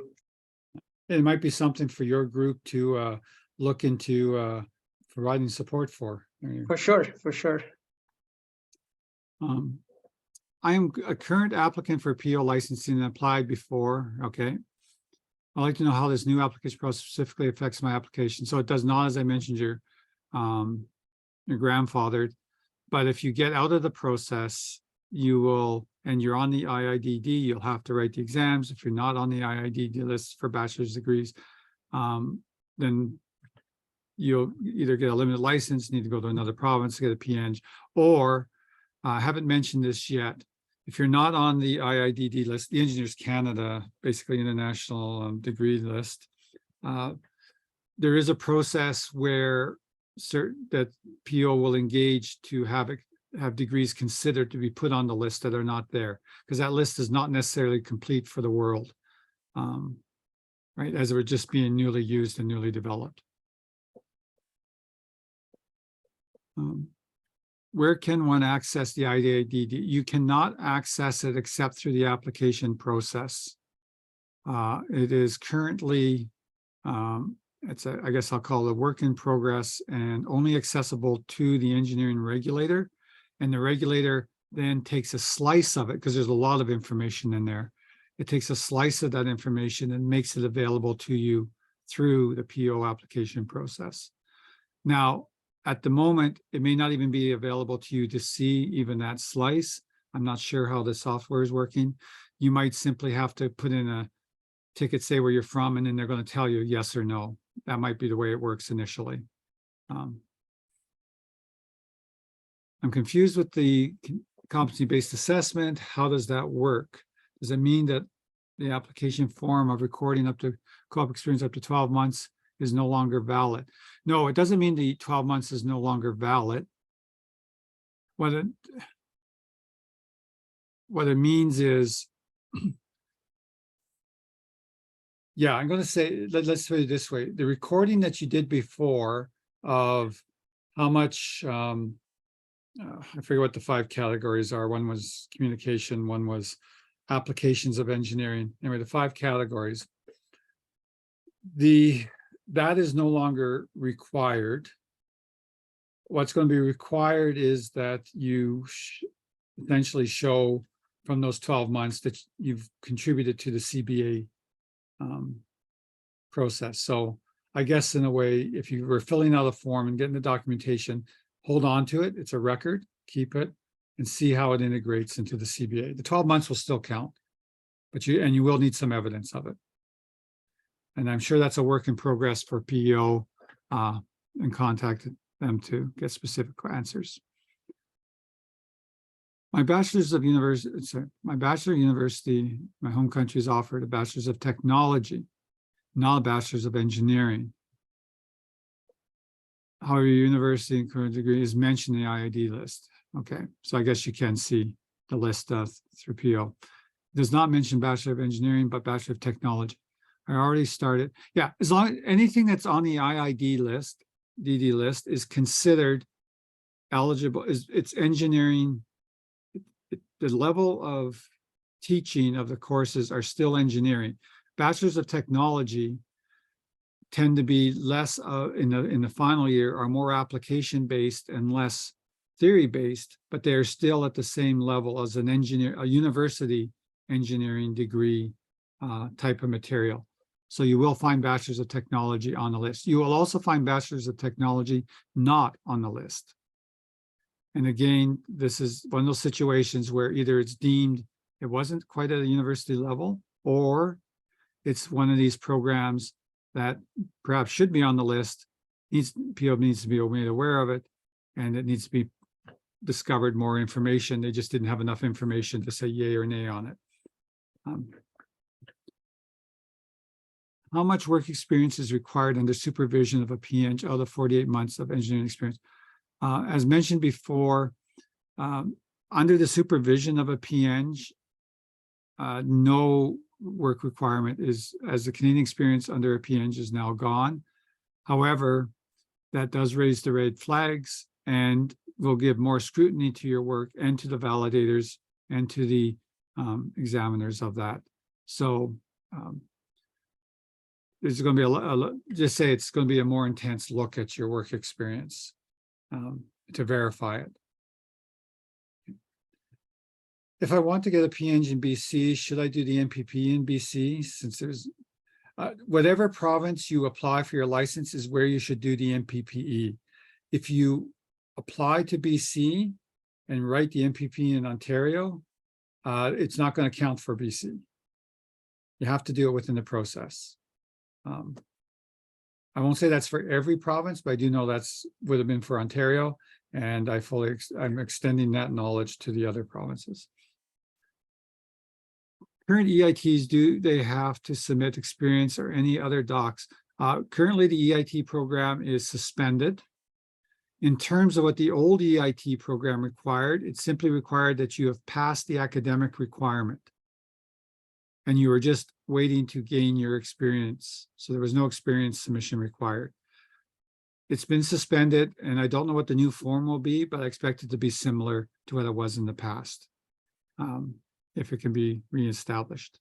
It might be something for your group to look into providing support for. For sure. I am a current applicant for PO licensing and applied before. Okay. I'd like to know how this new application process specifically affects my application. So it does not, as I mentioned, your grandfathered, but if you get out of the process, you will, and you're on the IIDD, you'll have to write the exams. If you're not on the IIDD list for bachelor's degrees, then you'll either get a limited license, need to go to another province to get a P.Eng, or I haven't mentioned this yet. If you're not on the IIDD list, the Engineers Canada, basically international degree list, there is a process where that PO will engage to have degrees considered to be put on the list that are not there, because that list is not necessarily complete for the world, right? As it were just being newly used and newly developed. where can one access the IADD? You cannot access it except through the application process. It is currently, I guess I'll call it a work in progress and only accessible to the engineering regulator. And the regulator then takes a slice of it, because there's a lot of information in there. It takes a slice of that information and makes it available to you through the PO application process. Now, at the moment, it may not even be available to you to see even that slice. I'm not sure how the software is working. You might simply have to put in a ticket, say where you're from, and then they're going to tell you yes or no. That might be the way it works initially. I'm confused with the competency-based assessment. How does that work? Does it mean that the application form of recording up to co-op experience up to 12 months is no longer valid? No, it doesn't mean the 12 months is no longer valid. What it means is, yeah, I'm going to say, let's put it this way. The recording that you did before of how much, I forget what the 5 categories are. One was communication, one was applications of engineering. Anyway, the 5 categories. That is no longer required. What's going to be required is that you essentially show from those 12 months that you've contributed to the CBA process. So I guess in a way, if you were filling out a form and getting the documentation, hold on to it. It's a record, keep it, and see how it integrates into the CBA. The 12 months will still count, but you will need some evidence of it. And I'm sure that's a work in progress for PEO, and contact them to get specific answers. My bachelor's of university, my home country is offered a bachelor's of technology, not a bachelor's of engineering. However, your university and current degree is mentioned in the IID list. Okay, so I guess you can see the list through PO. It does not mention Bachelor of Engineering, but Bachelor of Technology. I already started. Yeah, as long as anything that's on the IID list, DD list, is considered eligible, it's engineering. The level of teaching of the courses are still engineering. Bachelors of Technology tend to be less in the final year, are more application based and less theory based, but they're still at the same level as an engineer, a university engineering degree type of material. So you will find Bachelors of Technology on the list. You will also find Bachelors of Technology not on the list. And again, this is one of those situations where either it's deemed it wasn't quite at a university level, or it's one of these programs that perhaps should be on the list. PO needs to be made aware of it, and it needs to be discovered more information. They just didn't have enough information to say yay or nay on it. How much work experience is required under supervision of a P.Eng out of 48 months of engineering experience? As mentioned before, under the supervision of a P.Eng, no work requirement is, as the Canadian experience under a P.Eng is now gone. However, that does raise the red flags and will give more scrutiny to your work and to the validators and to the examiners of that. So there's going to be just say it's going to be a more intense look at your work experience to verify it. If I want to get a P.Eng in BC, should I do the NPPE in BC? Since there's whatever province you apply for your license is where you should do the NPPE. If you apply to BC and write the NPPE in Ontario, it's not going to count for BC. You have to do it within the process. I won't say that's for every province, but I do know that's would have been for Ontario, and I'm extending that knowledge to the other provinces. Current EITs, do they have to submit experience or any other docs? Currently, the EIT program is suspended. In terms of what the old EIT program required, it simply required that you have passed the academic requirement, and you were just waiting to gain your experience. So there was no experience submission required. It's been suspended, and I don't know what the new form will be, but I expect it to be similar to what it was in the past, if it can be reestablished.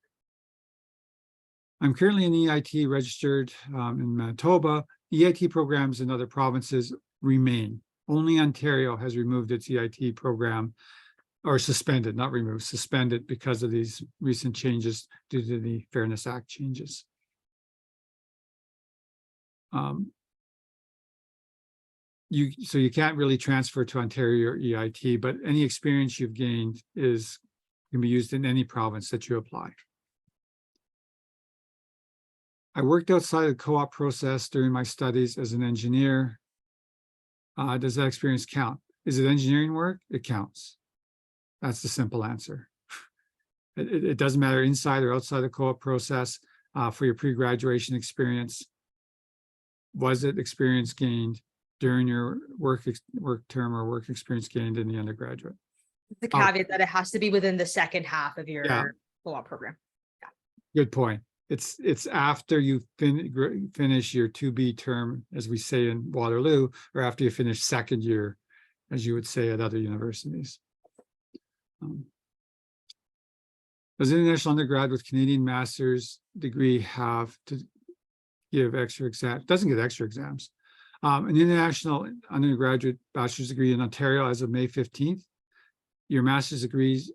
I'm currently an EIT registered in Manitoba. EIT programs in other provinces remain. Only Ontario has removed its EIT program, or suspended, not removed, suspended because of these recent changes due to the Fairness Act changes. So you can't really transfer to Ontario or EIT, but any experience you've gained can be used in any province that you apply. I worked outside the co-op process during my studies as an engineer. Does that experience count? Is it engineering work? It counts. That's the simple answer. It doesn't matter inside or outside the co-op process for your pre-graduation experience. Was it experience gained during your work term or work experience gained in the undergraduate? The caveat that it has to be within the second half of your co-op program. Yeah. Good point. It's after you finish your 2B term, as we say in Waterloo, or after you finish second year, as you would say at other universities. Does an international undergrad with Canadian master's degree have to give extra exams? Doesn't get extra exams. An international undergraduate bachelor's degree in Ontario as of May 15th, your master's degrees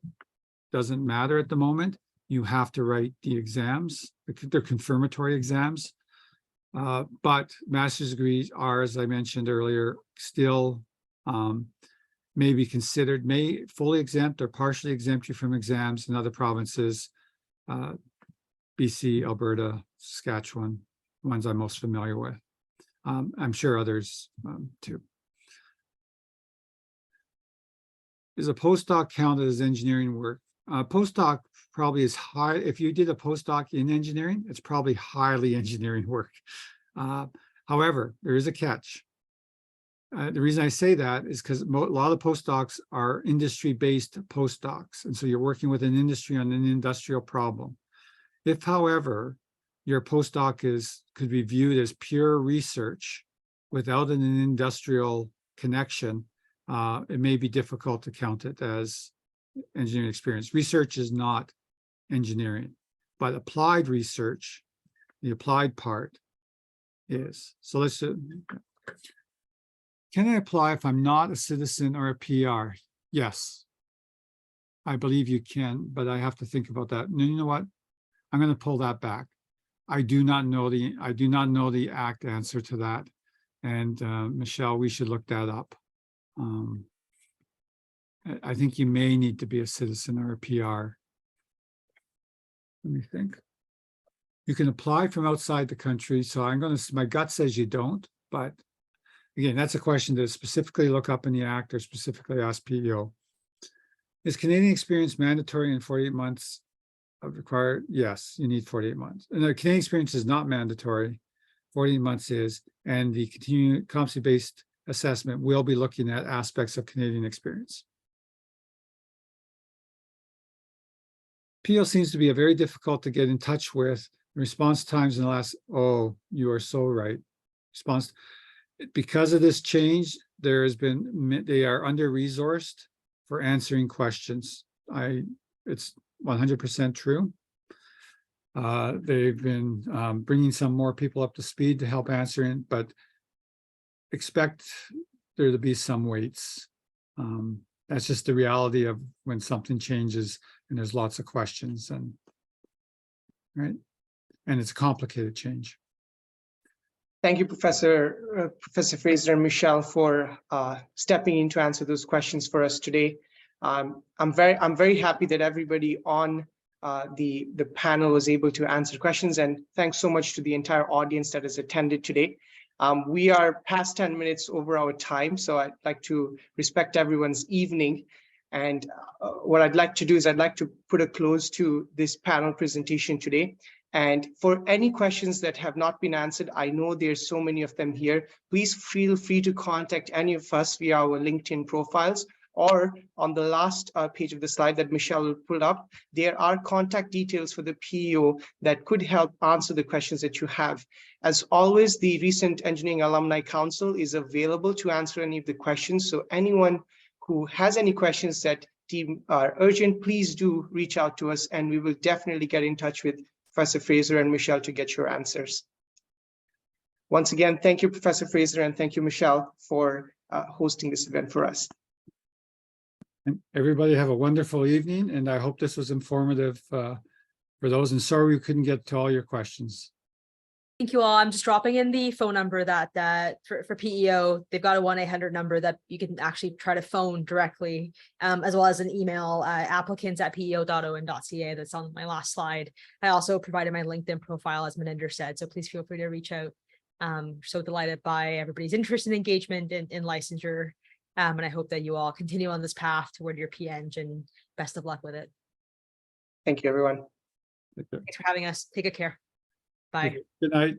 doesn't matter at the moment. You have to write the exams. They're confirmatory exams. But master's degrees are, as I mentioned earlier, still may be considered, may fully exempt or partially exempt you from exams in other provinces, BC, Alberta, Saskatchewan, ones I'm most familiar with. I'm sure others too. Is a postdoc counted as engineering work? Postdoc probably is high. If you did a postdoc in engineering, it's probably highly engineering work. However, there is a catch. The reason I say that is because a lot of postdocs are industry-based postdocs. And so you're working with an industry on an industrial problem. If, however, your postdoc could be viewed as pure research without an industrial connection, it may be difficult to count it as engineering experience. Research is not engineering, but applied research, the applied part is. So let's can I apply if I'm not a citizen or a PR? Yes, I believe you can, but I have to think about that. And you know what? I'm going to pull that back. I do not know the ACT answer to that. And Michelle, we should look that up. I think you may need to be a citizen or a PR. Let me think. You can apply from outside the country. So my gut says you don't, but again, that's a question to specifically look up in the ACT or specifically ask PEO. Is Canadian experience mandatory in 48 months of required? Yes, you need 48 months. And the Canadian experience is not mandatory. 48 months is, and the continuing competency-based assessment will be looking at aspects of Canadian experience. PEO seems to be a very difficult to get in touch with. Response times in the last, oh, you are so right. Response, because of this change, they are under-resourced for answering questions. It's 100% true. They've been bringing some more people up to speed to help answering, but expect there to be some waits. That's just the reality of when something changes and there's lots of questions, and right, and it's a complicated change. Thank you, Professor Fraser and Michelle, for stepping in to answer those questions for us today. I'm very happy that everybody on the panel was able to answer questions, and thanks so much to the entire audience that has attended today. We are past 10 minutes over our time, so I'd like to respect everyone's evening. And what I'd like to do is I'd like to put a close to this panel presentation today. And for any questions that have not been answered, I know there's so many of them here. Please feel free to contact any of us via our LinkedIn profiles or on the last page of the slide that Michelle will pull up, there are contact details for the PEO that could help answer the questions that you have. As always, the Recent Engineering Alumni Council is available to answer any of the questions. So anyone who has any questions that deem are urgent, please do reach out to us, and we will definitely get in touch with Professor Fraser and Michelle to get your answers. Once again, thank you, Professor Fraser, and thank you, Michelle, for hosting this event for us. And everybody have a wonderful evening, and I hope this was informative for those, and sorry we couldn't get to all your questions. Thank you all. I'm just dropping in the phone number that for PEO, they've got a 1-800 number that you can actually try to phone directly, as well as an email, applicants@peo.on.ca. That's on my last slide. I also provided my LinkedIn profile, as Maninder said, so please feel free to reach out. So delighted by everybody's interest and engagement in licensure. And I hope that you all continue on this path toward your P.Eng, and best of luck with it. Thank you, everyone. Thanks for having us. Take good care. Bye. Good night.